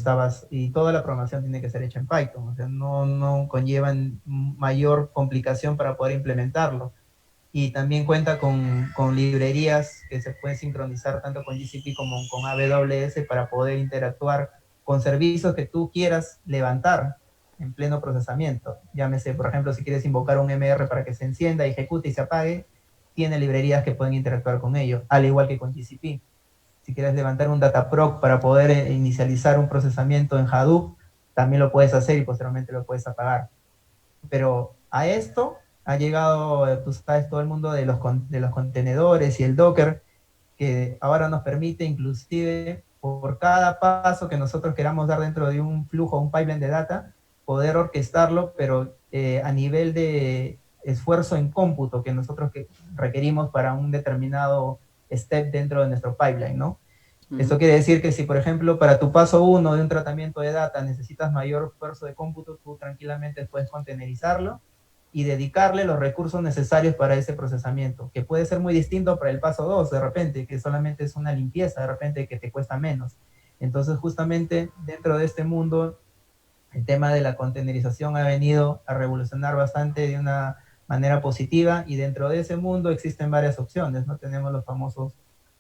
toda la programación tiene que ser hecha en Python, o sea, no conllevan mayor complicación para poder implementarlo. Y también cuenta con librerías que se pueden sincronizar tanto con GCP como con AWS para poder interactuar con servicios que tú quieras levantar en pleno procesamiento. Llámese, por ejemplo, si quieres invocar un MR para que se encienda, ejecute y se apague, tiene librerías que pueden interactuar con ello, al igual que con GCP. si quieres levantar un Dataproc para poder inicializar un procesamiento en Hadoop, también lo puedes hacer y posteriormente lo puedes apagar. Pero a esto ha llegado, tú sabes, todo el mundo de los contenedores y el Docker, que ahora nos permite inclusive por cada paso que nosotros queramos dar dentro de un flujo, un pipeline de data, poder orquestarlo, pero a nivel de esfuerzo en cómputo que nosotros requerimos para un determinado step dentro de nuestro pipeline, ¿no? Esto quiere decir que si, por ejemplo, para tu paso 1 de un tratamiento de data necesitas mayor esfuerzo de cómputo, tú tranquilamente puedes containerizarlo y dedicarle los recursos necesarios para ese procesamiento, que puede ser muy distinto para el paso 2 de repente, que solamente es una limpieza, de repente que te cuesta menos. Entonces, justamente dentro de este mundo, el tema de la containerización ha venido a revolucionar bastante de una manera positiva, y dentro de ese mundo existen varias opciones, ¿no? Tenemos los famosos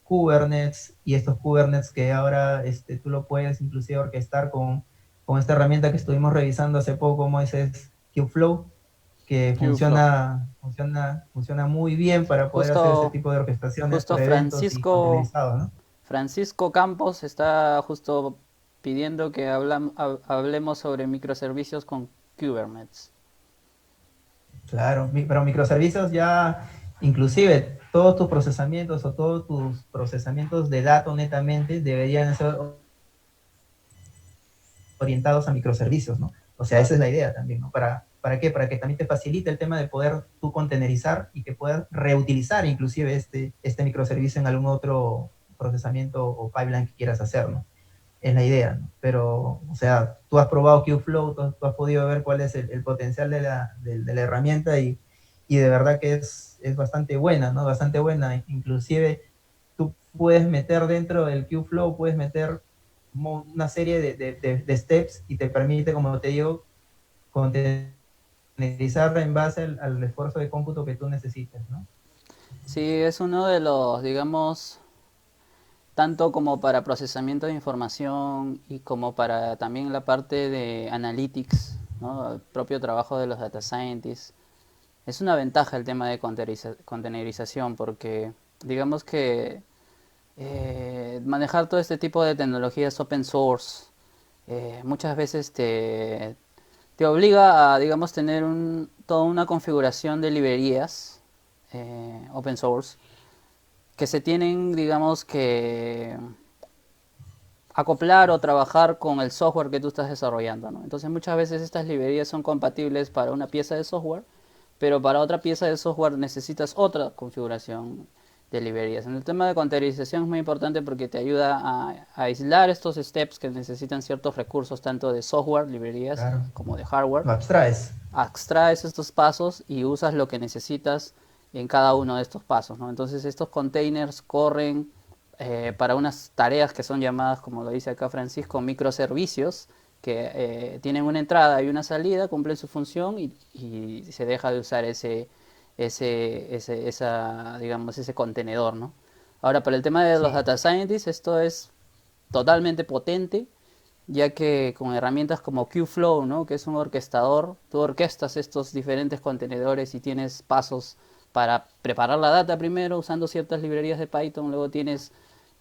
Kubernetes, y estos Kubernetes que ahora tú lo puedes inclusive orquestar con esta herramienta que estuvimos revisando hace poco, como es Kubeflow, que Kubeflow. funciona muy bien para poder hacer este Justo, tipo de orquestaciones justo por eventos y containerizados, ¿no? Francisco Campos está justo pidiendo que hablemos sobre microservicios con Kubernetes. Claro, pero microservicios ya, inclusive todos tus procesamientos o todos tus procesamientos de datos netamente deberían ser orientados a microservicios, ¿no? O sea, esa es la idea también, ¿no? ¿Para qué? Para que también te facilite el tema de poder tú contenerizar y que puedas reutilizar inclusive este microservicio en algún otro procesamiento o pipeline que quieras hacer, ¿no? Es la idea, ¿no? Pero, o sea, tú has probado Kubeflow, tú has podido ver cuál es el potencial de la herramienta, y de verdad que es bastante buena, ¿no? Bastante buena. Inclusive tú puedes meter dentro del Kubeflow, puedes meter una serie de steps, y te permite, como te digo, contenerizar en base al esfuerzo de cómputo que tú necesites, ¿no? Sí, es uno de los, digamos, tanto como para procesamiento de información y como para también la parte de analytics, ¿no? El propio trabajo de los data scientists. Es una ventaja el tema de containerización porque digamos que manejar todo este tipo de tecnologías open source muchas veces te obliga a, digamos, tener toda una configuración de librerías open source que se tienen, digamos, que acoplar o trabajar con el software que tú estás desarrollando, ¿no? Entonces muchas veces estas librerías son compatibles para una pieza de software, pero para otra pieza de software necesitas otra configuración de librerías. En el tema de containerización es muy importante porque te ayuda a aislar estos steps que necesitan ciertos recursos, tanto de software, librerías, Claro. como de hardware. Lo abstraes. Abstraes estos pasos y usas lo que necesitas en cada uno de estos pasos, ¿no? Entonces estos containers corren para unas tareas que son llamadas, como lo dice acá Francisco, microservicios, que tienen una entrada y una salida, cumplen su función y se deja de usar digamos, ese contenedor, ¿no? Ahora, para el tema de los Sí, data scientists, esto es totalmente potente, ya que con herramientas como Kubeflow, ¿no? Que es un orquestador, tú orquestas estos diferentes contenedores y tienes pasos para preparar la data primero usando ciertas librerías de Python, luego tienes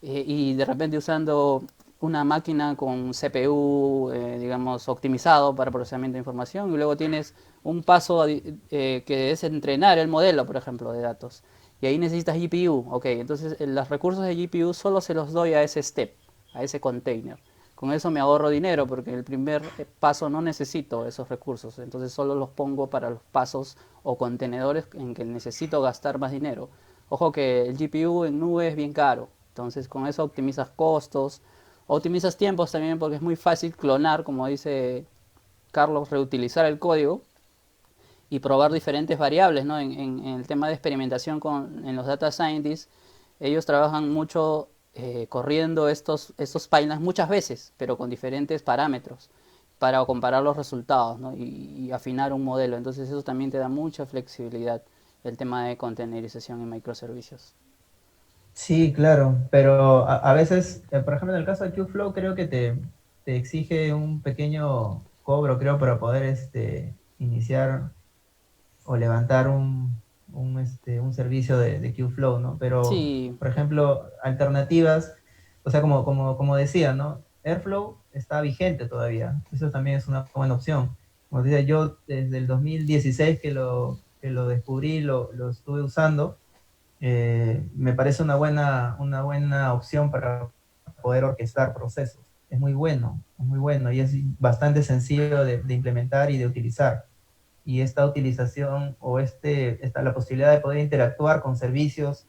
y de repente usando una máquina con CPU, digamos, optimizado para procesamiento de información, y luego tienes un paso que es entrenar el modelo, por ejemplo, de datos. Y ahí necesitas GPU, ok, entonces los recursos de GPU solo se los doy a ese step, a ese container. Con eso me ahorro dinero porque en el primer paso no necesito esos recursos, entonces solo los pongo para los pasos o contenedores en que necesito gastar más dinero. Ojo que el GPU en nube es bien caro, entonces con eso optimizas costos, optimizas tiempos también porque es muy fácil clonar, como dice Carlos, reutilizar el código y probar diferentes variables, ¿no? En el tema de experimentación en los data scientists, ellos trabajan mucho corriendo estos pipelines muchas veces, pero con diferentes parámetros para comparar los resultados, ¿no? y afinar un modelo. Entonces eso también te da mucha flexibilidad, el tema de containerización en microservicios. sí, claro, pero a veces, por ejemplo, en el caso de Qflow, creo que te exige un pequeño cobro, creo, para poder iniciar o levantar un servicio de Qflow, ¿no? Pero, Sí, por ejemplo, alternativas, o sea, como decía, ¿no? Airflow está vigente todavía. Eso también es una buena opción. Como decía, yo desde el 2016 que lo descubrí, lo estuve usando, me parece una buena opción para poder orquestar procesos. Es muy bueno y es bastante sencillo de implementar y de utilizar. Y esta utilización o la posibilidad de poder interactuar con servicios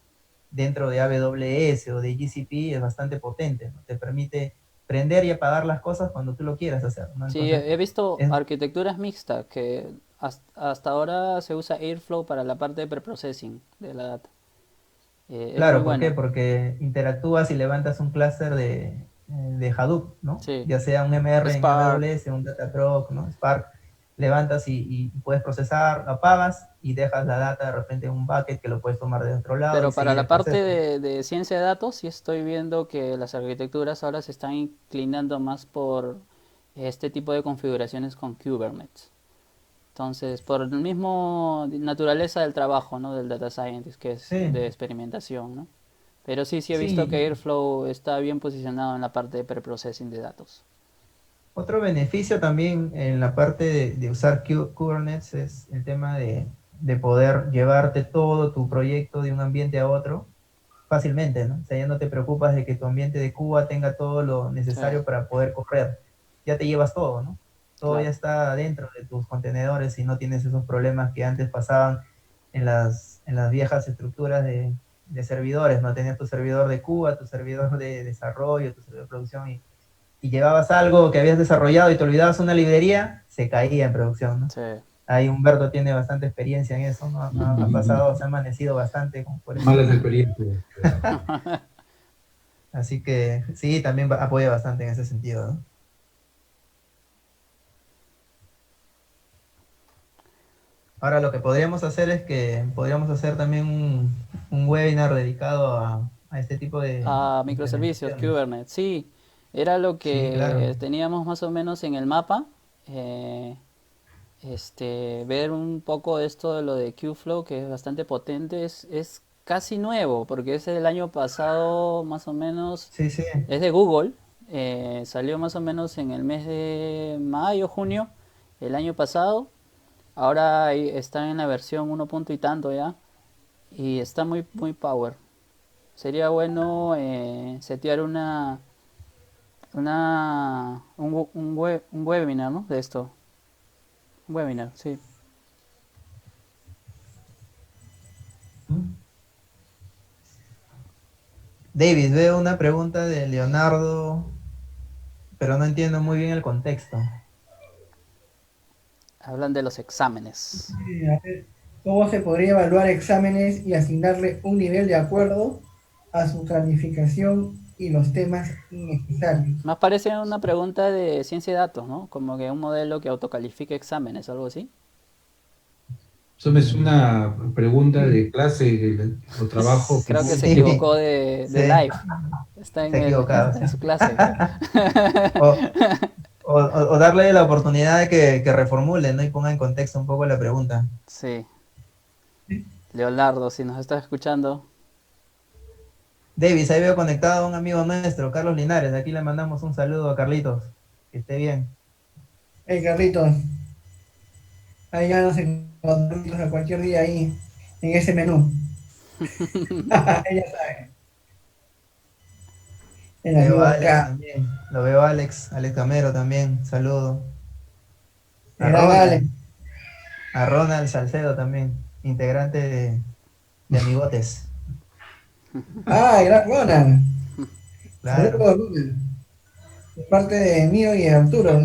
dentro de AWS o de GCP es bastante potente, ¿no? Te permite prender y apagar las cosas cuando tú lo quieras hacer, ¿no? Sí, Entonces, he visto es arquitecturas mixtas que hasta ahora se usa Airflow para la parte de preprocessing de la data. Es muy claro, ¿por qué? bueno. Porque interactúas y levantas un clúster de Hadoop, ¿no? Sí, Ya sea un MR en Spark. AWS, un Dataproc, ¿no? Spark, levantas y puedes procesar, lo apagas y dejas la data de repente en un bucket que lo puedes tomar de otro lado y Pero para seguir la el parte proceso. de ciencia de datos, sí estoy viendo que las arquitecturas ahora se están inclinando más por este tipo de configuraciones con Kubernetes. Entonces, por el mismo naturaleza del trabajo, ¿no? Del data scientist, que es Sí, de experimentación, ¿no? Pero sí, sí he visto que sí. Airflow está bien posicionado en la parte de preprocessing de datos. Otro beneficio también en la parte de usar Kubernetes es el tema de poder llevarte todo tu proyecto de un ambiente a otro fácilmente, ¿no? O sea, ya no te preocupas de que tu ambiente de Cuba tenga todo lo Sí, necesario para poder correr. Ya te llevas todo, ¿no? Todo ya claro. está dentro de tus contenedores y no tienes esos problemas que antes pasaban en las viejas estructuras de servidores, ¿no? Tenías tu servidor de Cuba, tu servidor de desarrollo, tu servidor de producción y llevabas algo que habías desarrollado y te olvidabas una librería, se caía en producción, ¿no? Sí. Ahí Humberto tiene bastante experiencia en eso, ¿no? Ha pasado, se ha amanecido bastante por ese Malas tema. experiencias. Así que sí, también apoya bastante en ese sentido, ¿no? Ahora lo que podríamos hacer es que podríamos hacer también un webinar dedicado a este tipo de A microservicios, implementaciones. Kubernetes, sí. Era lo Sí, claro. que teníamos más o menos en el mapa. Ver un poco esto de lo de Qflow, que es bastante potente, es casi nuevo, porque es del año pasado más o menos, Sí, sí. es de Google, salió más o menos en el mes de mayo, junio, el año pasado, ahora está en la versión 1 punto y tanto ya, y está muy, muy power. Sería bueno setear un webinar, ¿no? De esto, un webinar, sí. David, veo una pregunta de Leonardo, pero no entiendo muy bien el contexto. Hablan de los exámenes. A ver, ¿cómo se podría evaluar exámenes y asignarle un nivel de acuerdo a su calificación y los temas innecesarios? Más parece una pregunta de ciencia de datos, ¿no? Como que un modelo que autocalifique exámenes o algo así. Eso me es una pregunta Sí, de clase o trabajo Creo que se Sí, equivocó de sí, live. Está se ha equivocado, en sí. su clase. O, o darle la oportunidad de que reformule, ¿no? Y ponga en contexto un poco la pregunta. Sí. sí. Leonardo, si nos estás escuchando. Davis, ahí veo conectado a un amigo nuestro, Carlos Linares. Aquí le mandamos un saludo a Carlitos. Que esté bien. Hey, Carlitos, ahí ya nos encontramos a cualquier día ahí en ese menú. Ella sabe, el Veo amigo a Alex acá. también. Lo veo a Alex Camero también. Saludo. A El gran Ale. Ronald Salcedo también, integrante de Amigotes. Ah, el gran Ronald. Claro. Saludos, Ronald. De parte de mío y de Arturo.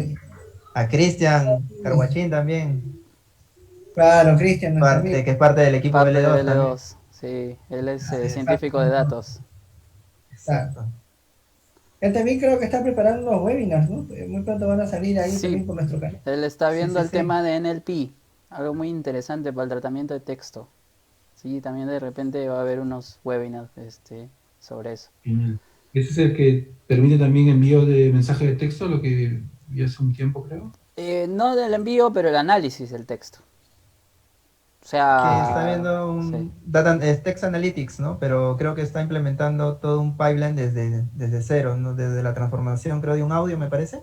A Cristian Carguachín también, Claro, Cristian, nuestro amigo. que es parte del equipo Parte del BL2 también. L2. Sí, él es Así es. científico de datos. Exacto. Él también creo que está preparando unos webinars, ¿no? Muy pronto van a salir ahí Sí, también por nuestro canal. él está Sí, viendo sí, el sí. tema de NLP. Algo muy interesante para el tratamiento de texto. Sí, también de repente va a haber unos webinars sobre eso. Genial. Ese es el que permite también envío de mensaje de texto, lo que vi hace un tiempo, creo. No del envío, pero el análisis del texto. O Que está sea, viendo sí. un Text Analytics, ¿no? Pero creo que está implementando todo un pipeline desde cero, ¿no? Desde la transformación, creo, de un audio, me parece.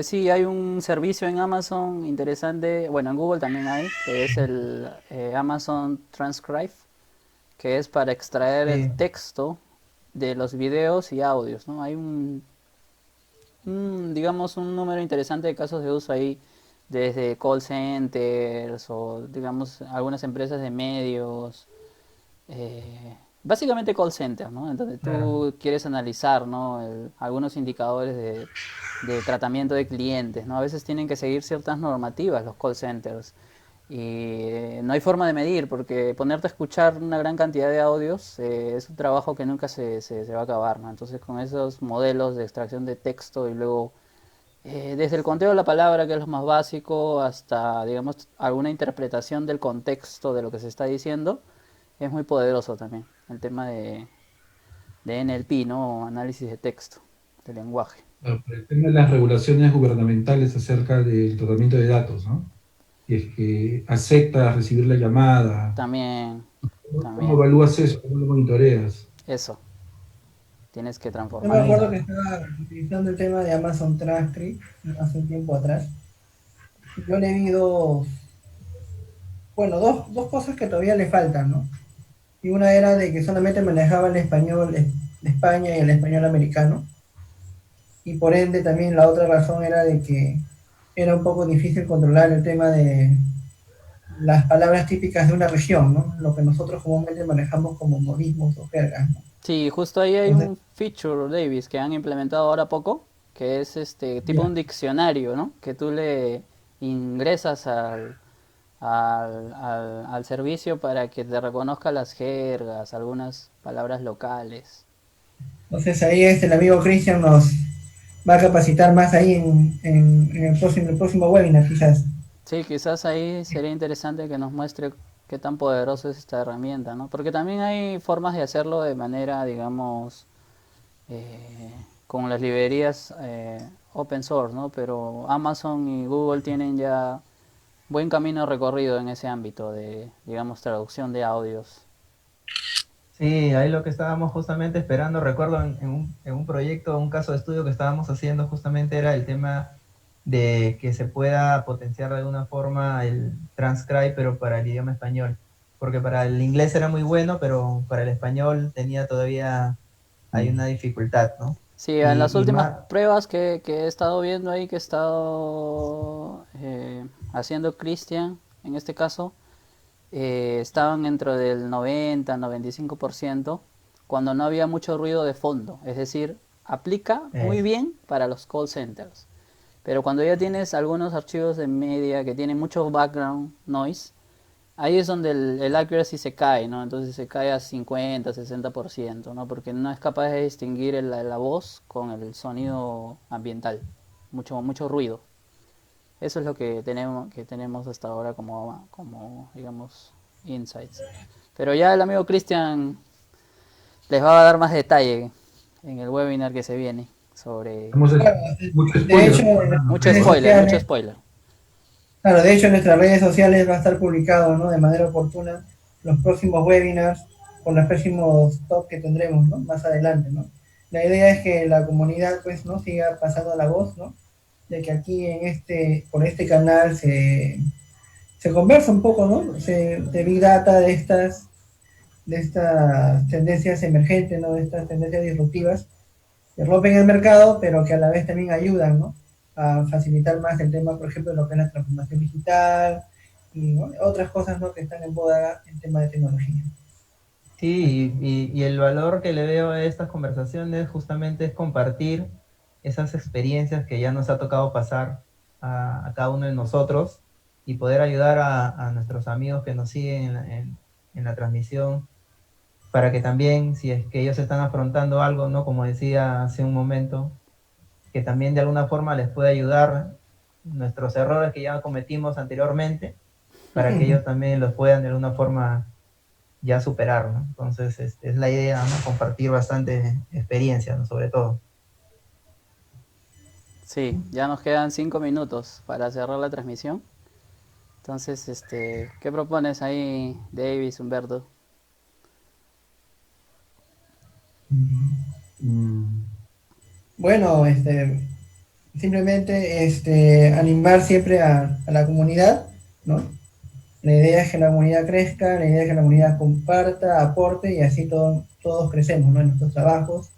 Sí, hay un servicio en Amazon interesante, bueno, en Google también hay, que es el Amazon Transcribe, que es para extraer el Sí, texto de los videos y audios, ¿no? Hay digamos, un número interesante de casos de uso ahí, desde call centers o, digamos, algunas empresas de medios, básicamente call centers, ¿no? Entonces claro. tú quieres analizar, ¿no? Algunos indicadores de tratamiento de clientes, ¿no? A veces tienen que seguir ciertas normativas los call centers y no hay forma de medir porque ponerte a escuchar una gran cantidad de audios es un trabajo que nunca se va a acabar, ¿no? Entonces con esos modelos de extracción de texto y luego desde el conteo de la palabra, que es lo más básico, hasta, digamos, alguna interpretación del contexto de lo que se está diciendo, es muy poderoso también. El tema de NLP, ¿no? Análisis de texto, de lenguaje. Por el tema de las regulaciones gubernamentales acerca del tratamiento de datos, ¿no? Y es que aceptas recibir la llamada. También, ¿Cómo también, evalúas eso? ¿Cómo lo monitoreas? eso, tienes que Yo me transformar acuerdo eso. que estaba utilizando el tema de Amazon Transcript hace un tiempo atrás. Yo le vi dos cosas que todavía le faltan, ¿no? Y una era de que solamente manejaba el español de España y el español americano. Y por ende también la otra razón era de que era un poco difícil controlar el tema de las palabras típicas de una región, ¿no? Lo que nosotros comúnmente manejamos como modismos o jergas, ¿no? Sí, justo ahí hay Entonces, un feature, Davis, que han implementado ahora poco, que es este tipo ya. un diccionario, ¿no? Que tú le ingresas al servicio para que te reconozca las jergas, algunas palabras locales. Entonces ahí el amigo Cristian nos va a capacitar más ahí en el próximo webinar, quizás. Sí, quizás ahí sería interesante que nos muestre qué tan poderoso es esta herramienta, ¿no? Porque también hay formas de hacerlo de manera, digamos, con las librerías open source, ¿no? Pero Amazon y Google tienen ya buen camino recorrido en ese ámbito de, digamos, traducción de audios. Sí, ahí lo que estábamos justamente esperando, recuerdo en un proyecto, un caso de estudio que estábamos haciendo justamente era el tema de que se pueda potenciar de alguna forma el transcribe, pero para el idioma español. Porque para el inglés era muy bueno, pero para el español tenía todavía, hay una dificultad, ¿no? Sí, en las Y últimas más, pruebas que he estado viendo ahí, que he estado haciendo Christian, en este caso, estaban dentro del 90-95% cuando no había mucho ruido de fondo. Es decir, aplica muy es, bien para los call centers. Pero cuando ya tienes algunos archivos de media que tienen mucho background noise, ahí es donde el accuracy se cae, ¿no? Entonces se cae a 50-60%, ¿no? Porque no es capaz de distinguir la voz con el sonido ambiental. Mucho ruido. Eso es lo que tenemos hasta ahora como digamos, insights. Pero ya el amigo Cristian les va a dar más detalle en el webinar que se viene sobre Hemos Claro, mucho de hecho, spoiler. en nuestras mucho redes spoiler, mucho sociales, spoiler. claro, de hecho en nuestras redes sociales va a estar publicado, ¿no? De manera oportuna los próximos webinars con los próximos talks que tendremos, ¿no? Más adelante, ¿no? La idea es que la comunidad, pues, ¿no? Siga pasando la voz, ¿no? De que aquí por este canal se conversa un poco, ¿no? De Big Data, de estas tendencias emergentes, ¿no? De estas tendencias disruptivas que rompen el mercado, pero que a la vez también ayudan, ¿no? A facilitar más el tema, por ejemplo, de lo que es la transformación digital y, ¿no? Otras cosas, ¿no? Que están en boda en tema de tecnología. sí, y el valor que le veo a estas conversaciones justamente es compartir esas experiencias que ya nos ha tocado pasar a cada uno de nosotros y poder ayudar a nuestros amigos que nos siguen en la transmisión para que también, si es que ellos están afrontando algo, ¿no? Como decía hace un momento, que también de alguna forma les pueda ayudar nuestros errores que ya cometimos anteriormente, para que ellos también los puedan de alguna forma ya superar, ¿no? Entonces, es la idea, ¿no? Compartir bastante experiencia, ¿no? Sobre todo. Sí, ya nos quedan 5 minutos para cerrar la transmisión. Entonces, ¿qué propones ahí, Davis, Humberto? Mm, Bueno, simplemente animar siempre a la comunidad, ¿no? La idea es que la comunidad crezca, la idea es que la comunidad comparta, aporte y así todos crecemos, ¿no? En nuestros trabajos.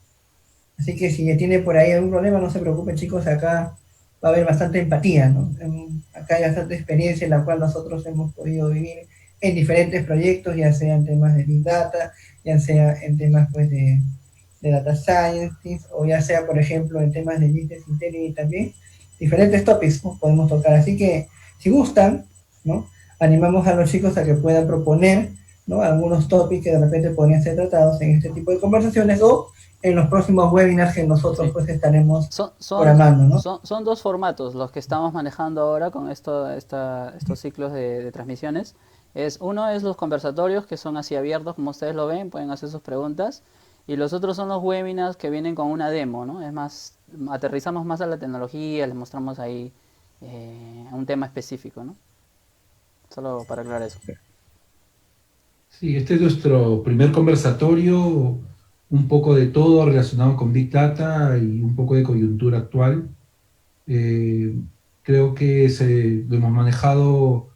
Así que si tiene por ahí algún problema, no se preocupen, chicos, acá va a haber bastante empatía, ¿no? Acá hay bastante experiencia en la cual nosotros hemos podido vivir en diferentes proyectos, ya sea en temas de Big Data, ya sea en temas pues de Data Science, o ya sea, por ejemplo, en temas de Business Intelligence también, diferentes topics, ¿no? Podemos tocar. Así que, si gustan, ¿no? Animamos a los chicos a que puedan proponer, ¿no? Algunos topics que de repente podrían ser tratados en este tipo de conversaciones o en los próximos webinars que nosotros Sí. pues estaremos Son, son, programando, ¿no? son dos formatos los que estamos manejando ahora con estos ciclos de transmisiones. Uno es los conversatorios, que son así abiertos, como ustedes lo ven, pueden hacer sus preguntas. Y los otros son los webinars que vienen con una demo, ¿no? Es más, aterrizamos más a la tecnología, les mostramos ahí un tema específico, ¿no? Solo para aclarar eso. Sí, este es nuestro primer conversatorio, un poco de todo relacionado con Big Data y un poco de coyuntura actual. Eh, Creo que lo hemos manejado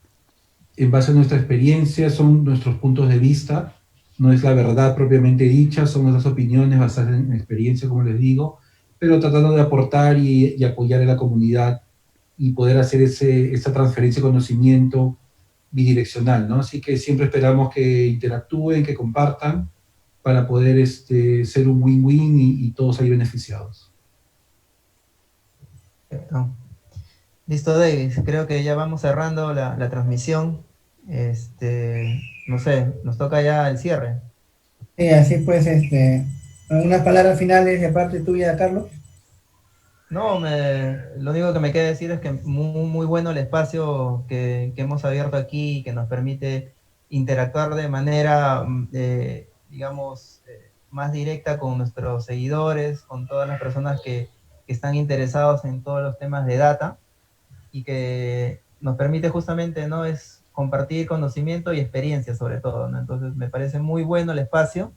en base a nuestra experiencia, son nuestros puntos de vista, no es la verdad propiamente dicha, son nuestras opiniones basadas en experiencia, como les digo, pero tratando de aportar y apoyar a la comunidad y poder hacer esa transferencia de conocimiento bidireccional, ¿no? Así que siempre esperamos que interactúen, que compartan, para poder ser un win-win y todos salir beneficiados. Perfecto. Listo, Davis. Creo que ya vamos cerrando la transmisión. No sé, nos toca ya el cierre. Sí, así pues, algunas palabras finales de parte tuya, Carlos. No, lo único que me queda decir es que muy, muy bueno el espacio que hemos abierto aquí, que nos permite interactuar de manera, digamos, más directa con nuestros seguidores, con todas las personas que están interesados en todos los temas de data y que nos permite justamente, ¿no? Es compartir conocimiento y experiencia sobre todo, ¿no? Entonces me parece muy bueno el espacio.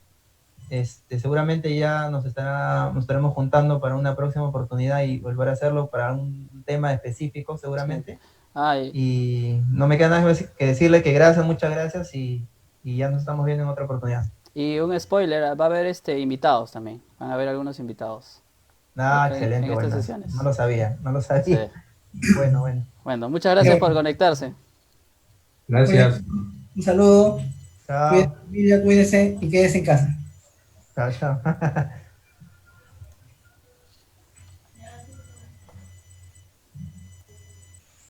Seguramente ya nos estaremos juntando para una próxima oportunidad y volver a hacerlo para un tema específico Sí. seguramente. Ah, Y no me queda nada más que decirle que gracias, muchas gracias y ya nos estamos viendo en otra oportunidad. y un spoiler, va a haber invitados también. Van a haber algunos invitados Ah, en excelente, estas bueno, no sesiones. lo sabía, no lo Sí. sabía. Bueno, bueno. Bueno, muchas gracias por Bien, conectarse. Gracias. un saludo, Chao, cuídese y quédese en casa. chao, chao.